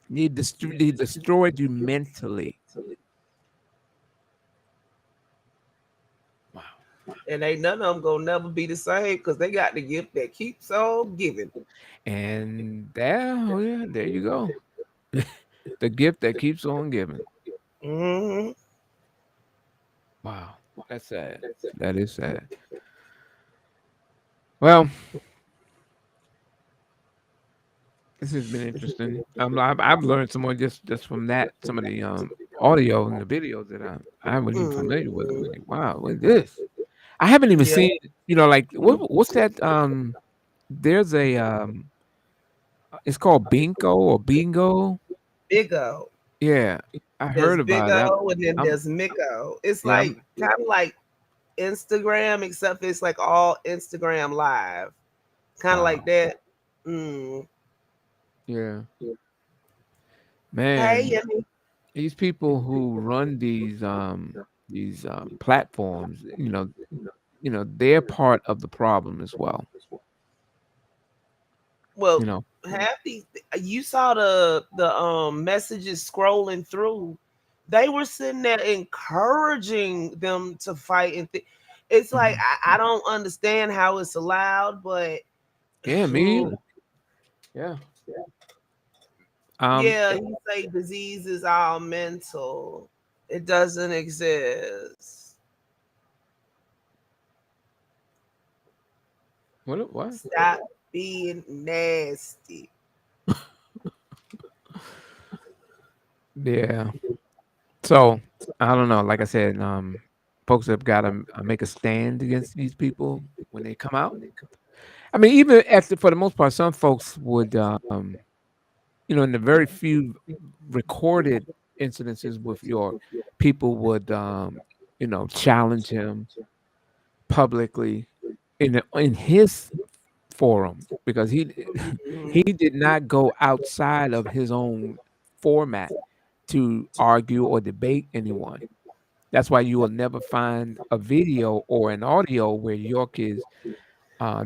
They destroyed you mentally. Wow. And ain't none of them gonna never be the same because they got the gift that keeps on giving. And there you go. The gift that keeps on giving. Mm-hmm. Wow, that's sad. That is sad. Well, this has been interesting. I've learned some more just from that. Some of the audio and the videos that I wasn't even familiar with. I'm like, wow, what is this? I haven't even Yeah. seen. Like what's that? There's a it's called Bingo or Bingo. Big O. Yeah, I There's heard Big about that. O and then I'm there's Miko. It's yeah, like kind of like Instagram, except it's like all Instagram live. Kind of wow. like that. Yeah, Hey, man. Yummy. These people who run these platforms, they're part of the problem as well. Well, You know, half these you saw the messages scrolling through. They were sitting there encouraging them to fight, and it's like Mhm. I don't understand how it's allowed, but Yeah, me either. Yeah. yeah, you say disease is all mental. It doesn't exist. What? Stop being nasty. Yeah. So I don't know. Like I said, folks have got to make a stand against these people when they come out. I mean, even for the most part, some folks would, in the very few recorded incidences with York, people would, challenge him publicly in his forum because he he did not go outside of his own format to argue or debate anyone. That's why you will never find a video or an audio where York is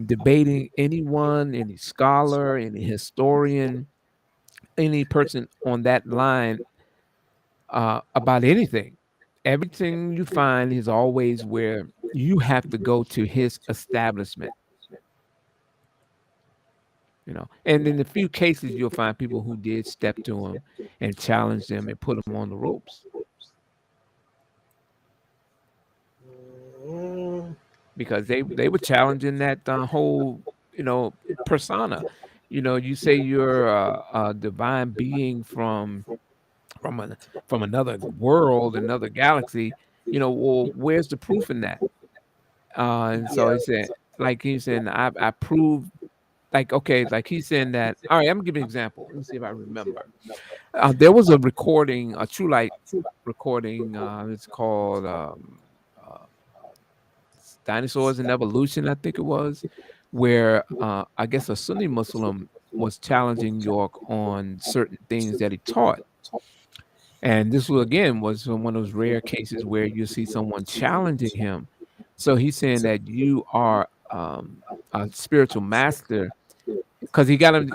debating anyone, any scholar, any historian, any person on that line about anything. Everything you find is always where you have to go to his establishment. And in a few cases, you'll find people who did step to him and challenge them and put them on the ropes. Because they were challenging that whole persona. You say you're a divine being from another world, another galaxy. Well, where's the proof in that? And so he said, like he's saying, I proved, like, okay, like he's saying that. All right, I'm gonna give you an example. Let me see if I remember. There was a recording, a True Light recording. It's called uh, Dinosaurs and Evolution, I think it was, where I guess a Sunni Muslim was challenging York on certain things that he taught. And this was one of those rare cases where you see someone challenging him. So he's saying that you are a spiritual master, because he had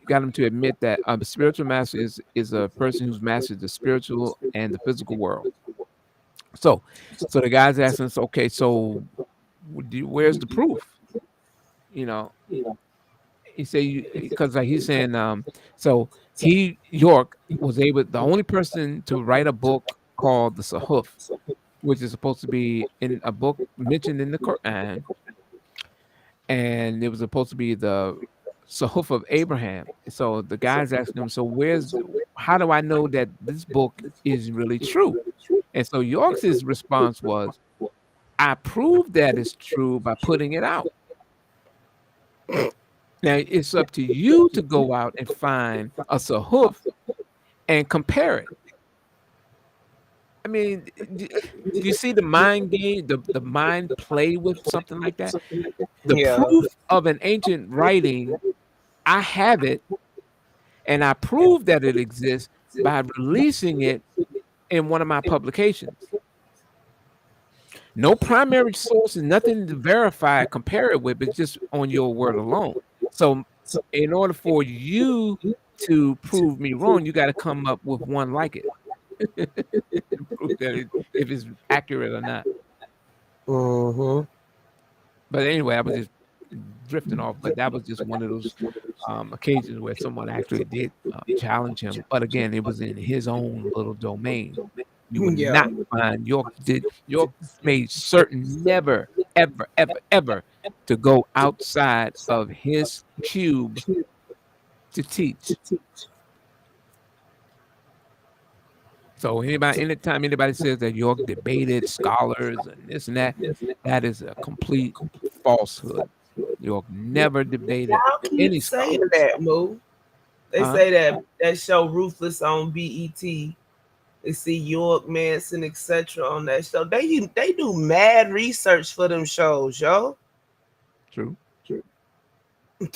got him to admit that a spiritual master is a person who's mastered the spiritual and the physical world. So the guy's asking us, okay, so where's the proof? He said, because like he's saying, so York was the only person to write a book called the Sahuf, which is supposed to be in a book mentioned in the Quran, and it was supposed to be the Sahuf of Abraham. So the guy's asking him, so how do I know that this book is really true? And so York's response was, I proved that it's true by putting it out. Now it's up to you to go out and find a Sahuf and compare it. I mean, do you see the mind game, the mind play with something like that? The proof of an ancient writing, I have it, and I prove that it exists by releasing it in one of my publications. No primary source and nothing to verify, compare it with, but just on your word alone. So in order for you to prove me wrong, you got to come up with one like it. Prove that if it's accurate or not. But anyway, I was just drifting off, but that was just one of those occasions where someone actually did challenge him. But again, it was in his own little domain. You would not find York made certain never, ever, ever, ever to go outside of his cube to teach. So anytime anybody says that York debated scholars and this and that is a complete falsehood. York never debated any scholars. Saying that, Moo. They say that show Ruthless on BET. They see York, Manson, etc. on that show. They do mad research for them shows, yo. True.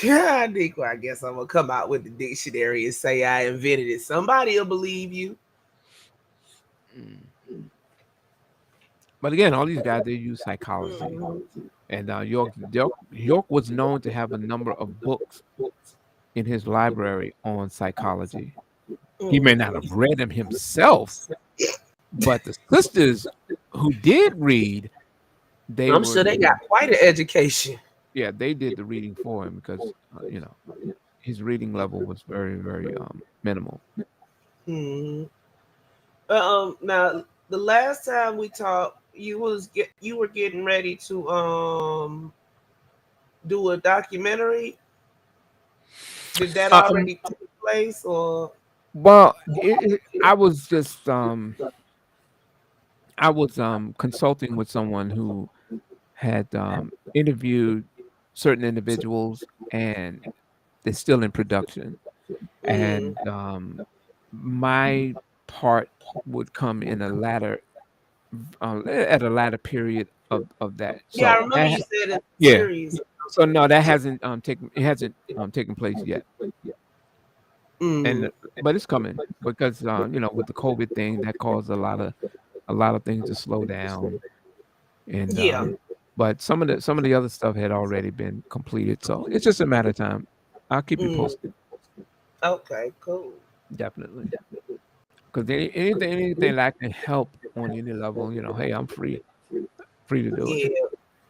Yeah, Nico, I guess I'm gonna come out with the dictionary and say I invented it. Somebody will believe you. But again, all these guys, they use psychology. And York was known to have a number of books in his library on psychology. He may not have read them himself, but the sisters who did read, I'm sure they got quite an education. Yeah, they did the reading for him because his reading level was very, very minimal. Now the last time we talked, you were getting ready to do a documentary. Did that already take place, or? Well, I was just consulting with someone who had interviewed certain individuals, and they're still in production. And my part would come in at a latter period of that. So, yeah, I remember you said in the series. So no, that hasn't taken place yet. But it's coming because with the COVID thing that caused a lot of things to slow down, and but some of the other stuff had already been completed, so it's just a matter of time. I'll keep you posted. Okay, cool. Definitely. Because anything that I can help on any level, hey, I'm free to do it.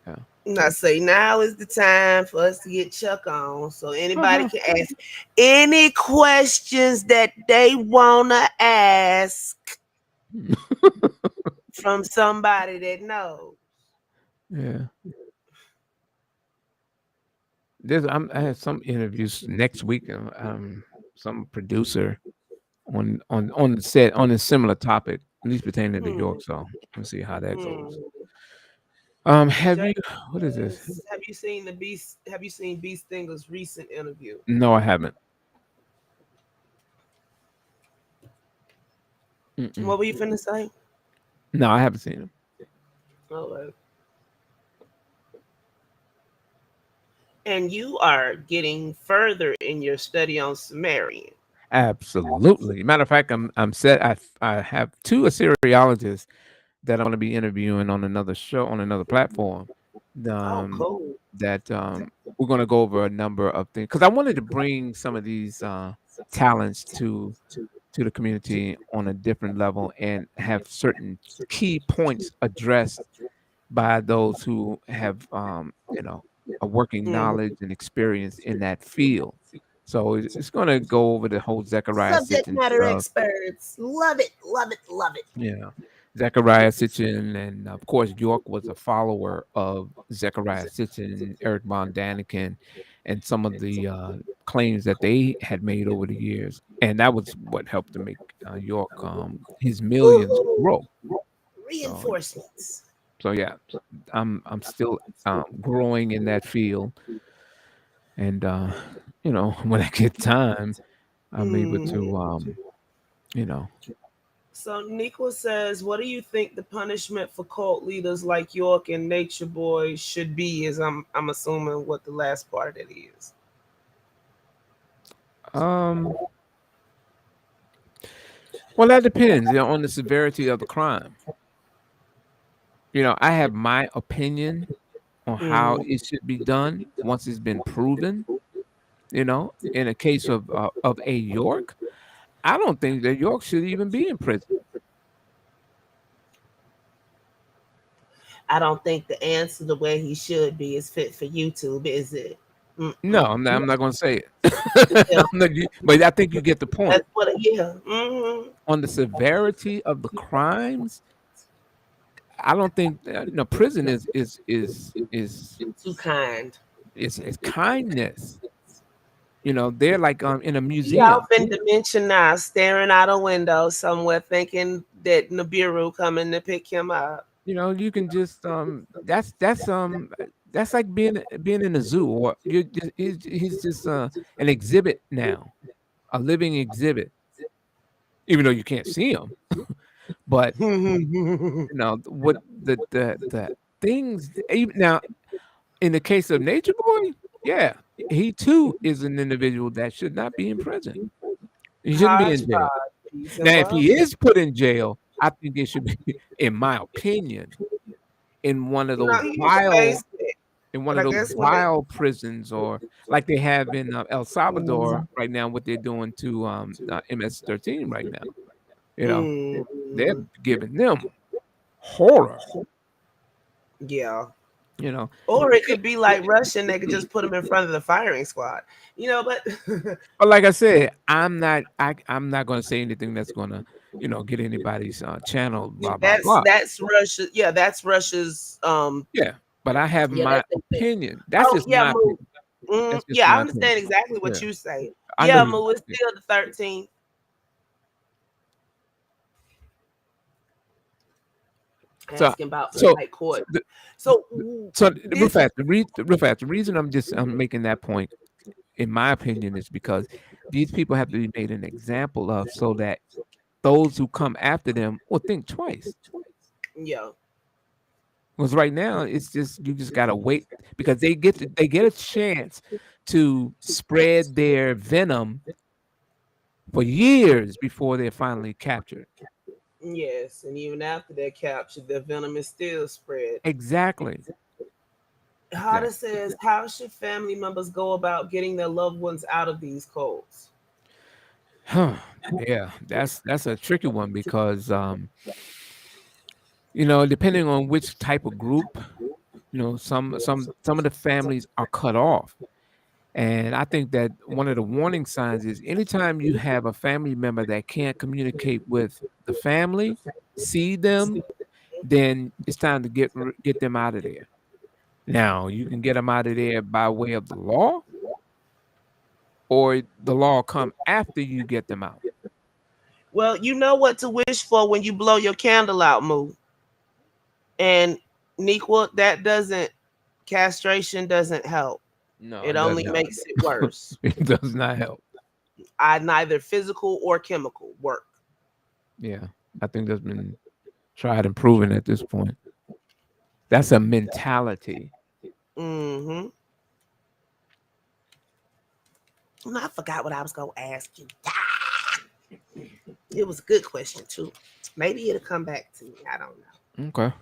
Yeah. Yeah. I say now is the time for us to get Chuck on, so anybody can ask any questions that they wanna ask from somebody that knows. Yeah. I have some interviews next week. Some producer on the set on a similar topic, at least pertaining to New York. So we'll see how that goes. Have you? What is this? Have you seen the Beast? Have you seen Beast Stinger's recent interview? No, I haven't. What were you finna say? No, I haven't seen him. Okay. And you are getting further in your study on Sumerian. Absolutely. Matter of fact, I'm set. I have two Assyriologists that I'm going to be interviewing on another show on another platform. Oh, cool. That we're going to go over a number of things because I wanted to bring some of these talents to the community on a different level and have certain key points addressed by those who have a working knowledge and experience in that field. So it's going to go over the whole Zechariah Subject Sitchin matter stuff. experts. Love it, love it, love it. Yeah. Zechariah Sitchin, and of course, York was a follower of Zechariah Sitchin, Eric von Daniken, and some of the claims that they had made over the years. And that was what helped to make York his millions grow. Reinforcements. So yeah, I'm still growing in that field, and when I get time, I'm able to So Nico says, what do you think the punishment for cult leaders like York and Nature Boy should be? Is I'm assuming what the last part of it is. Well, that depends on the severity of the crime. I have my opinion on how it should be done once it's been proven. In a case of a York, I don't think that York should even be in prison. I don't think the answer the way he should be is fit for YouTube, is it? No, I'm not going to say it. But I think you get the point. That's what. Yeah. On the severity of the crimes, I don't think prison is too kind. It's kindness. They're like in a museum. Y'all been dimension now, staring out a window somewhere, thinking that Nibiru coming to pick him up. You can just that's like being in a zoo, or he's just an exhibit now, a living exhibit. Even though you can't see him, but what the things even now in the case of Nature Boy, yeah, he too is an individual that should not be in prison. He shouldn't be in jail. Now, if he is put in jail, I think it should be, in my opinion, in one of those vile prisons, or like they have in El Salvador right now. What they're doing to MS-13 right now, they're giving them horror. Yeah. Or it could be like Russian. They could just put them in front of the firing squad. But like I said, I'm not going to say anything that's going to get anybody's channel. Blah blah blah. That's Russia. Yeah, that's Russia's. Yeah, but I have my opinion. That's just my opinion. I understand exactly what you say. Yeah, Moo, it's still the 13th. Asking about the high court. Real fast. The reason I'm making that point, in my opinion, is because these people have to be made an example of, so that those who come after them will think twice. Yeah. Because right now it's just you just gotta wait, because they get a chance to spread their venom for years before they're finally captured. Yes, and even after they're captured, the venom is still spread. Exactly. Hada says, how should family members go about getting their loved ones out of these cults? Huh. Yeah, that's a tricky one because depending on which type of group, some of the families are cut off. And I think that one of the warning signs is anytime you have a family member that can't communicate with the family, see them, then it's time to get them out of there. Now, you can get them out of there by way of the law, or the law come after you get them out. Well, you know what to wish for when you blow your candle out, Moo. And Nequa, that doesn't castration doesn't help. No, It it does only not. makes it worse. It does not help. I neither physical or chemical work. Yeah, I think that's been tried and proven at this point. That's a mentality. Mm-hmm. And I forgot what I was gonna ask you. It was a good question too. Maybe it'll come back to me. I don't know. Okay.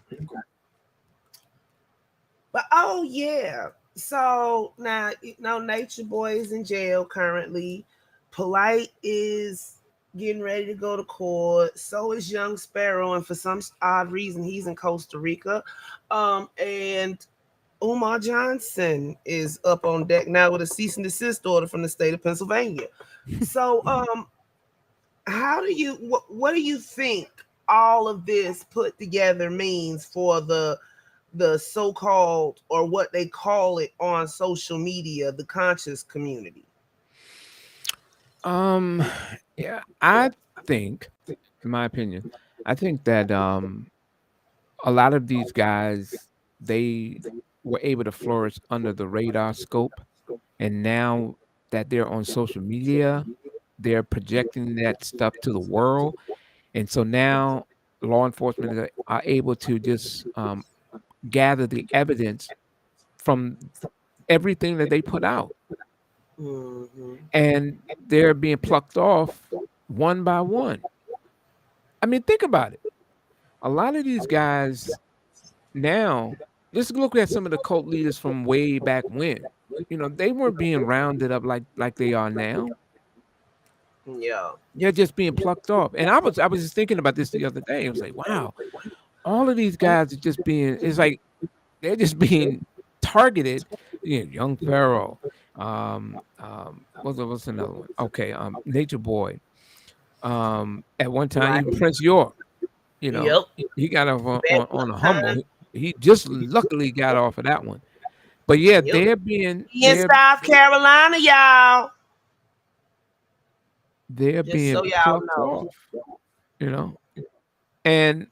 But oh yeah. So now Nature Boy is in jail currently. Polite is getting ready to go to court. So is Young Sparrow, and for some odd reason he's in Costa Rica. And Umar Johnson is up on deck now with a cease and desist order from the state of Pennsylvania. So how do you what do you think all of this put together means for the so-called, or what they call it on social media, the conscious community? Um, yeah, I think, in my opinion, I think that a lot of these guys, they were able to flourish under the radar scope, and now that they're on social media, they're projecting that stuff to the world, and so now law enforcement are able to just gather the evidence from everything that they put out, Mm-hmm. and they're being plucked off one by one. I mean, think about it. A lot of these guys now, just look at some of the cult leaders from way back when. They weren't being rounded up like they are now. Yeah. They're just being plucked off. And I was just thinking about this the other day. I was like, wow, all of these guys are just being. It's like they're just being targeted. Young Pharaoh. What's another one? Okay, Nature Boy. At one time, Right. even Prince York. Yep. He got off on a Time. humble. He just luckily got off of that one. But yeah, Yep. He in they're South Carolina, y'all. they're Just so being y'all plucked know. off, you know, and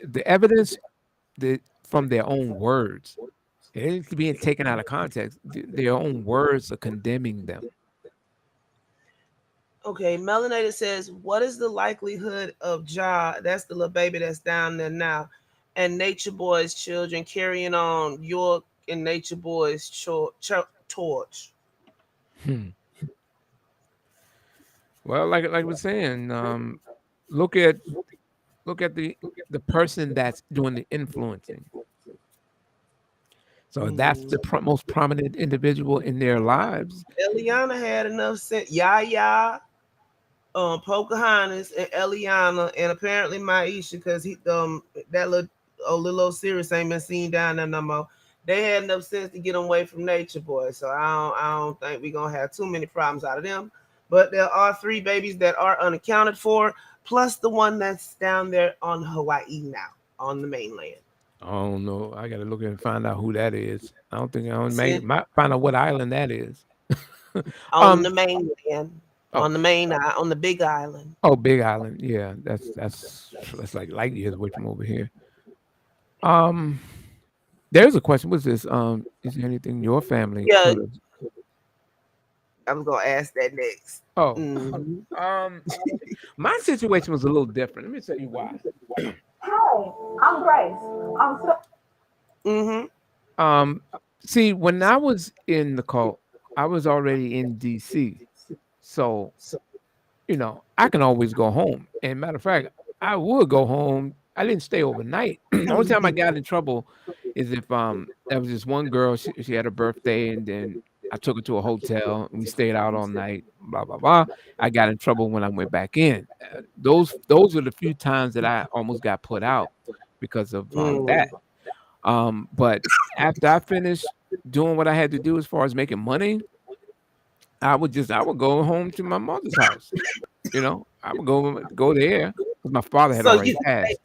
the evidence that from their own words, it ain't being taken out of context. Their own words are condemning them. Okay, Melanated says, what is the likelihood of that's the little baby that's down there now, and Nature Boy's children carrying on York and Nature Boy's torch? Hmm. Well, like we're saying, look at the person that's doing the influencing. So that's the most prominent individual in their lives. Eliana had enough sense. Yaya, Pocahontas, and Eliana, and apparently Maisha, because that little Sirius ain't been seen down there no more. They had enough sense to get them away from Nature Boy. So I don't think we're gonna have too many problems out of them. But there are 3 babies that are unaccounted for, plus the one that's down there on Hawaii now, on the mainland. I don't know. I got to look and find out who that is. I don't think I don't See? might find out what island that is. On the mainland, Oh, on the Big Island. oh, Big Island. Yeah, that's like light years away from over here. Um, there's a question. What's this? Is there anything your family Yeah, could have? I was gonna ask that next. Oh, Mm-hmm. my situation was a little different. Let me tell you why. Hey, I'm Grace. I'm so. Um, see, when I was in the cult, I was already in DC, so I can always go home. And matter of fact, I would go home. I didn't stay overnight. The only time I got in trouble is if there was this one girl. She had her birthday, and then I took her to a hotel. And we stayed out all night. Blah blah blah. I got in trouble when I went back in. Those were the few times that I almost got put out because of that. But after I finished doing what I had to do as far as making money, I would go home to my mother's house. I would go there because my father had So already you passed.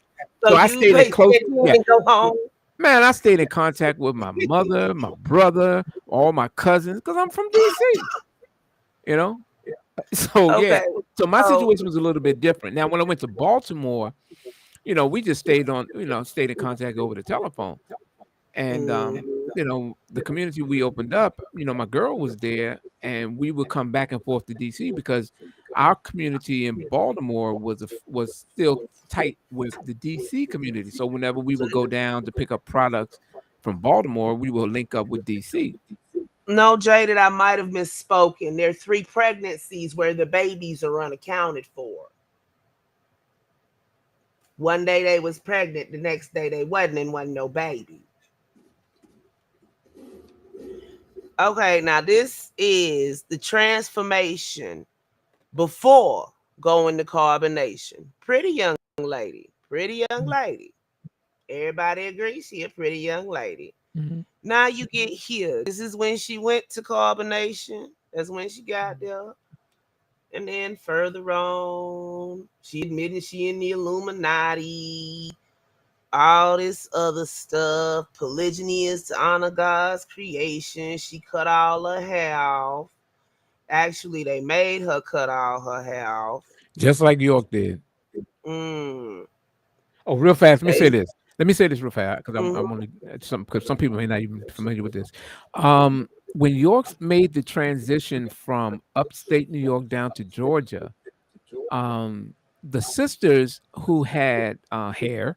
so So I you stayed in close. basically Yeah, and go home. man, I stayed in contact with my mother, my brother, all my cousins because I'm from DC. You know, so yeah. Okay. So my So situation was a little bit different. Now, when I went to Baltimore, we just stayed stayed in contact over the telephone. And the community we opened up, my girl was there, and we would come back and forth to DC because our community in Baltimore was still tight with the DC community. So whenever we would go down to pick up products from Baltimore, we will link up with DC. no, Jaded, I might have misspoken. There are 3 pregnancies where the babies are unaccounted for. One day they was pregnant, the next day they wasn't, and wasn't no baby. Okay, now this is the transformation before going to carbonation. Pretty young lady. Everybody agrees she a pretty young lady. Mm-hmm. Now you get here. This is when she went to carbonation. That's when she got there. And then further on, she admitted she in the Illuminati. All this other stuff. Polygyny is to honor God's creation. She cut all her hair off. Actually, they made her cut all her hair off. Just like York did. Mm. Oh, real fast. Let me say They, this. Let me say this real fast because I'm only because some people may not even be familiar with this. When York made the transition from upstate New York down to Georgia, the sisters who had hair,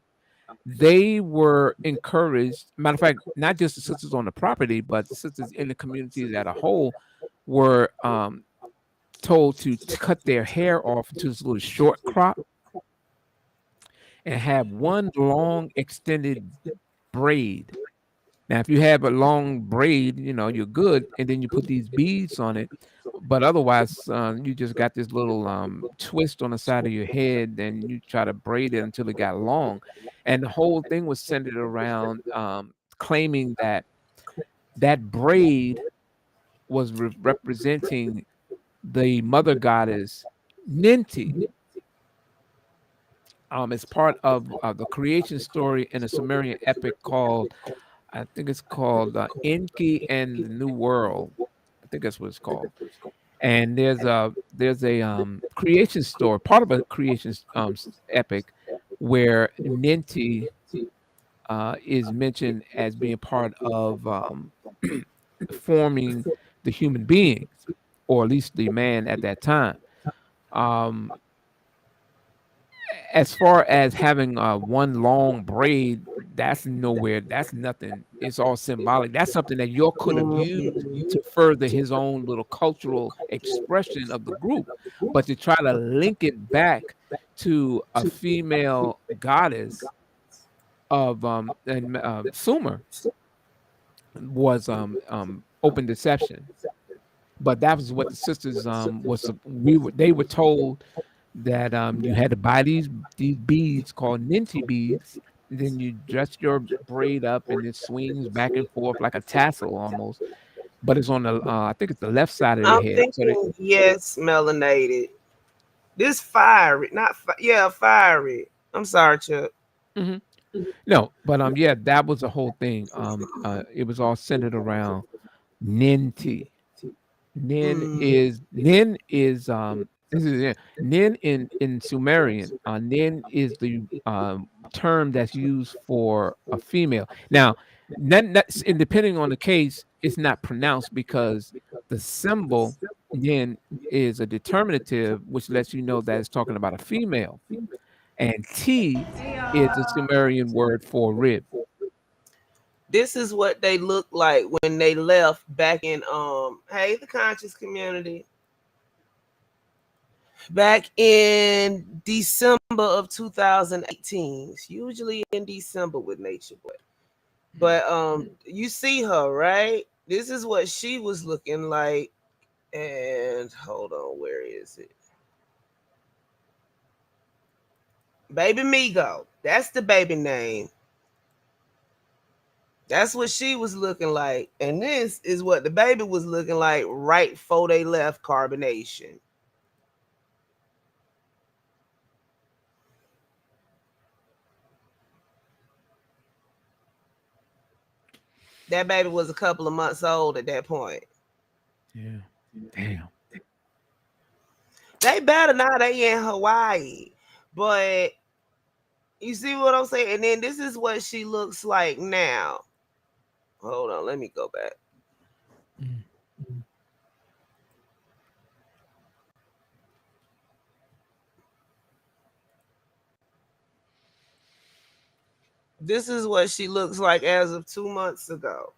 they were encouraged. Matter of fact, not just the sisters on the property, but the sisters in the community as a whole were told to cut their hair off into this little short crop and have one long extended braid. Now, if you have a long braid, you're good, and then you put these beads on it. But otherwise, you just got this little twist on the side of your head, and you try to braid it until it got long. And the whole thing was centered around claiming that braid was representing the mother goddess Ninti. It's part of the creation story in a Sumerian epic called, I think it's called Enki and the New World. I think that's what it's called. And there's a creation story, part of a creation epic, where Ninti is mentioned as being part of forming the human beings, or at least the man at that time. As far as having one long braid, that's nowhere. That's nothing. It's all symbolic. That's something that York could have used to further his own little cultural expression of the group. But to try to link it back to a female goddess of Sumer was open deception. But that was what the sisters they were told that you had to buy these beads called Ninti beads. Then you dress your braid up and it swings back and forth like a tassel almost. But it's on the I think it's the left side of the I'm head. thinking, yes, melanated. This fiery, not fiery. I'm sorry, Chuck. Mm-hmm. No, but yeah, that was the whole thing. It was all centered around Ninti. Nin is this is Nin in Sumerian. Nin is the term that's used for a female. Now, that's and depending on the case, it's not pronounced because the symbol Nin is a determinative, which lets you know that it's talking about a female, and T is a Sumerian word for rib. This is what they looked like when they left back in hey, the conscious community. Back in December of 2018. It's usually in December with Nature Boy. But you see her, right? This is what she was looking like. And hold on, where is it? Baby Migo. That's the baby name. That's what she was looking like. And this is what the baby was looking like right before they left carbonation. That baby was a couple of months old at that point. Yeah. Damn. They better now, they in Hawaii. But you see what I'm saying? And then this is what she looks like now. Hold on, let me go back. This is what she looks like as of 2 months ago.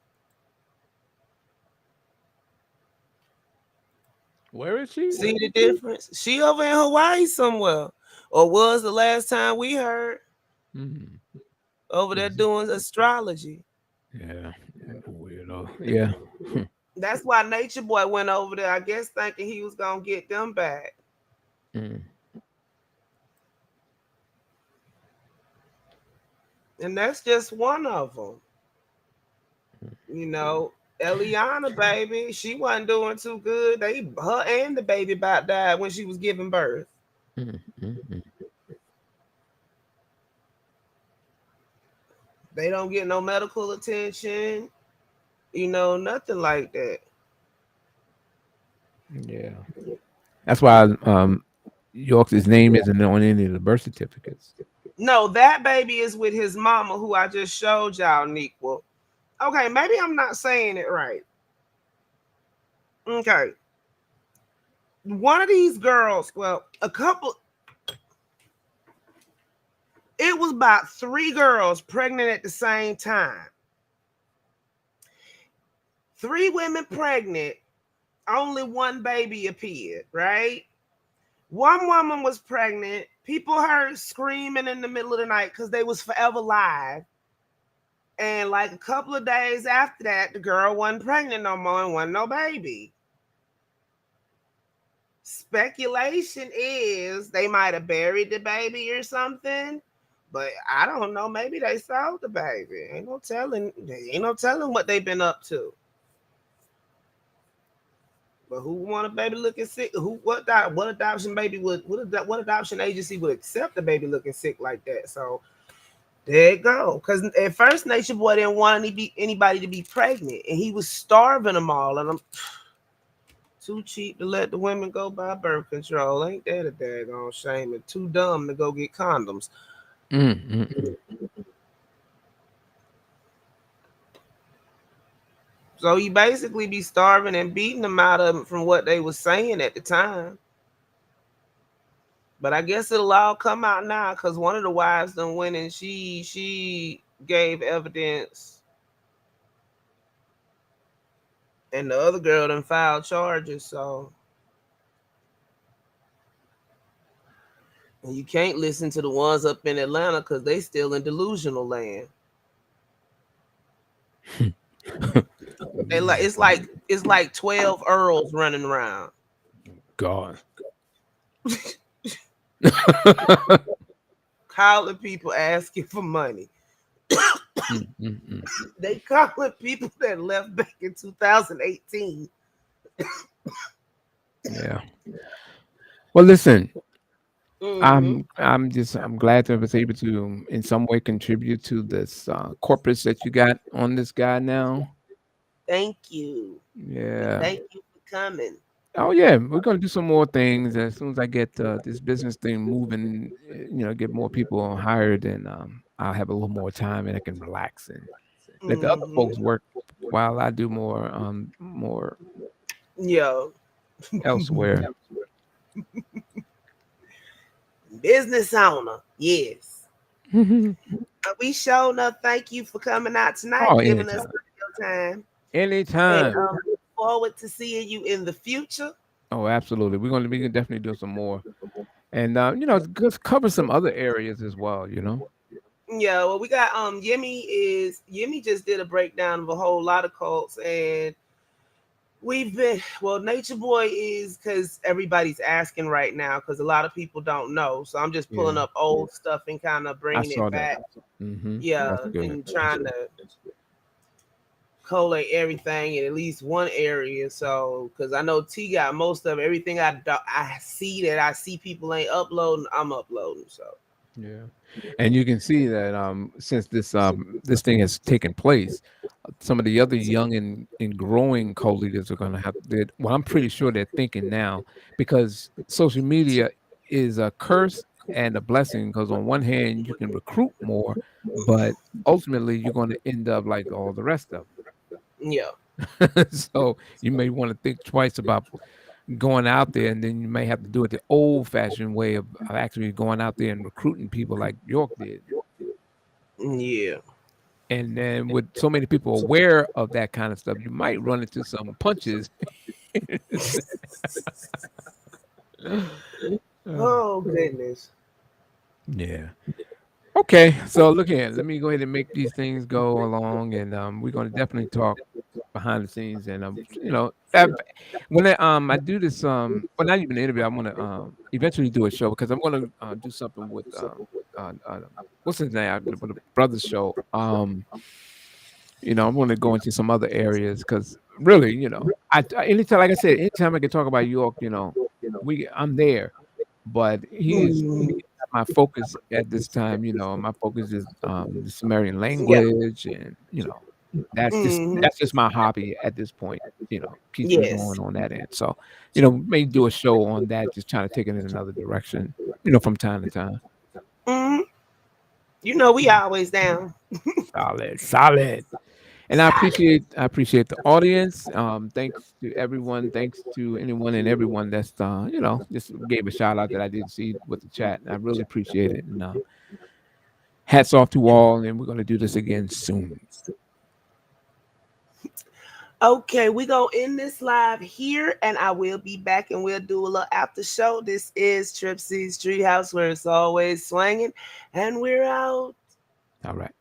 Where is she? See the difference? She over in Hawaii somewhere. Or was the last time we heard. Mm-hmm. Over there doing astrology. Yeah. Weirdo. Yeah. That's why Nature Boy went over there, I guess, thinking he was going to get them back. Mm. And that's just one of them. You know, Eliana, baby, she wasn't doing too good. Her and the baby about died when she was giving birth. Mm-hmm. They don't get no medical attention, you know, nothing like that. Yeah. That's why York's name isn't on any of the birth certificates. No, that baby is with his mama, who I just showed y'all, Nequel. Okay, maybe I'm not saying it right. Okay. One of these girls, well, a couple, it was about 3 girls pregnant at the same time. 3 women pregnant, only one baby appeared, right? One woman was pregnant. People heard screaming in the middle of the night because they was forever live. And like a couple of days after that, the girl wasn't pregnant no more and wasn't no baby. Speculation is they might have buried the baby or something, but I don't know. Maybe they sold the baby. Ain't no telling what they've been up to. But who want a baby looking sick? What adoption baby what adoption agency would accept a baby looking sick like that? So there you go. Because at first Nature Boy didn't want anybody to be pregnant, and he was starving them all. And I'm too cheap to let the women go buy birth control. Ain't that a daggone shame? And too dumb to go get condoms. Mm-hmm. So he basically be starving and beating them out of them from what they was saying at the time. But I guess it'll all come out now because one of the wives done went and she gave evidence. And the other girl done filed charges, so and you can't listen to the ones up in Atlanta because they still in delusional land. It's like 12 earls running around. God. Calling people asking for money. They calling people that left back in 2018. Yeah. Well, listen. I'm glad to was able to in some way contribute to this corpus that you got on this guy now. Thank you. Yeah. Thank you for coming. Oh yeah, we're gonna do some more things as soon as I get this business thing moving. Get more people hired, and I'll have a little more time, and I can relax and let the other folks work while I do more elsewhere. Business owner, yes. We showed up. Thank you for coming out tonight, giving us your time. Anytime. And, look forward to seeing you in the future. Oh, absolutely. We can definitely do some more, and just cover some other areas as well. Yeah, well, we got Yemi just did a breakdown of a whole lot of cults, and We've been, well, Nature Boy is because everybody's asking right now because a lot of people don't know. So I'm just pulling Yeah, up old stuff and kind of I bringing saw it that. back. Mm-hmm. Yeah, That's good. and trying to collate everything in at least one area. So, because I know T got most of everything I see people ain't uploading, I'm uploading. So, Yeah, and you can see that since this thing has taken place, some of the other young and growing co-leaders are going to have that. Well, I'm pretty sure they're thinking now because social media is a curse and a blessing. Because on one hand, you can recruit more, but ultimately you're going to end up like all the rest of yeah. them. So you may want to think twice about going out there, and then you may have to do it the old-fashioned way of actually going out there and recruiting people like York did. Yeah. And then with so many people aware of that kind of stuff, you might run into some punches. Oh, goodness. Yeah. Okay. So look here. Let me go ahead and make these things go along, and we're going to definitely talk behind the scenes. And when I do this well, not even an interview, I want to eventually do a show because I'm going to do something with what's his name, with the brothers show. I'm going to go into some other areas because really, anytime, like I said, anytime I can talk about York, I'm there, but he's Mhm. my focus at this time. My focus is the Sumerian Yeah. language, and Hmm. that's just my hobby at this point. Keeps me Yes. going on that end. So, may do a show on that, just trying to take it in another direction. From time to time. Hmm. We always down. Solid, solid. And I appreciate the audience. Thanks to everyone. Thanks to anyone and everyone that's just gave a shout out that I did see with the chat. I really appreciate it. And hats off to all. And we're gonna do this again soon. Okay, we gonna end this live here, and I will be back, and we'll do a little after show. This is TripCTreehouse, where it's always swinging, and we're out. All right.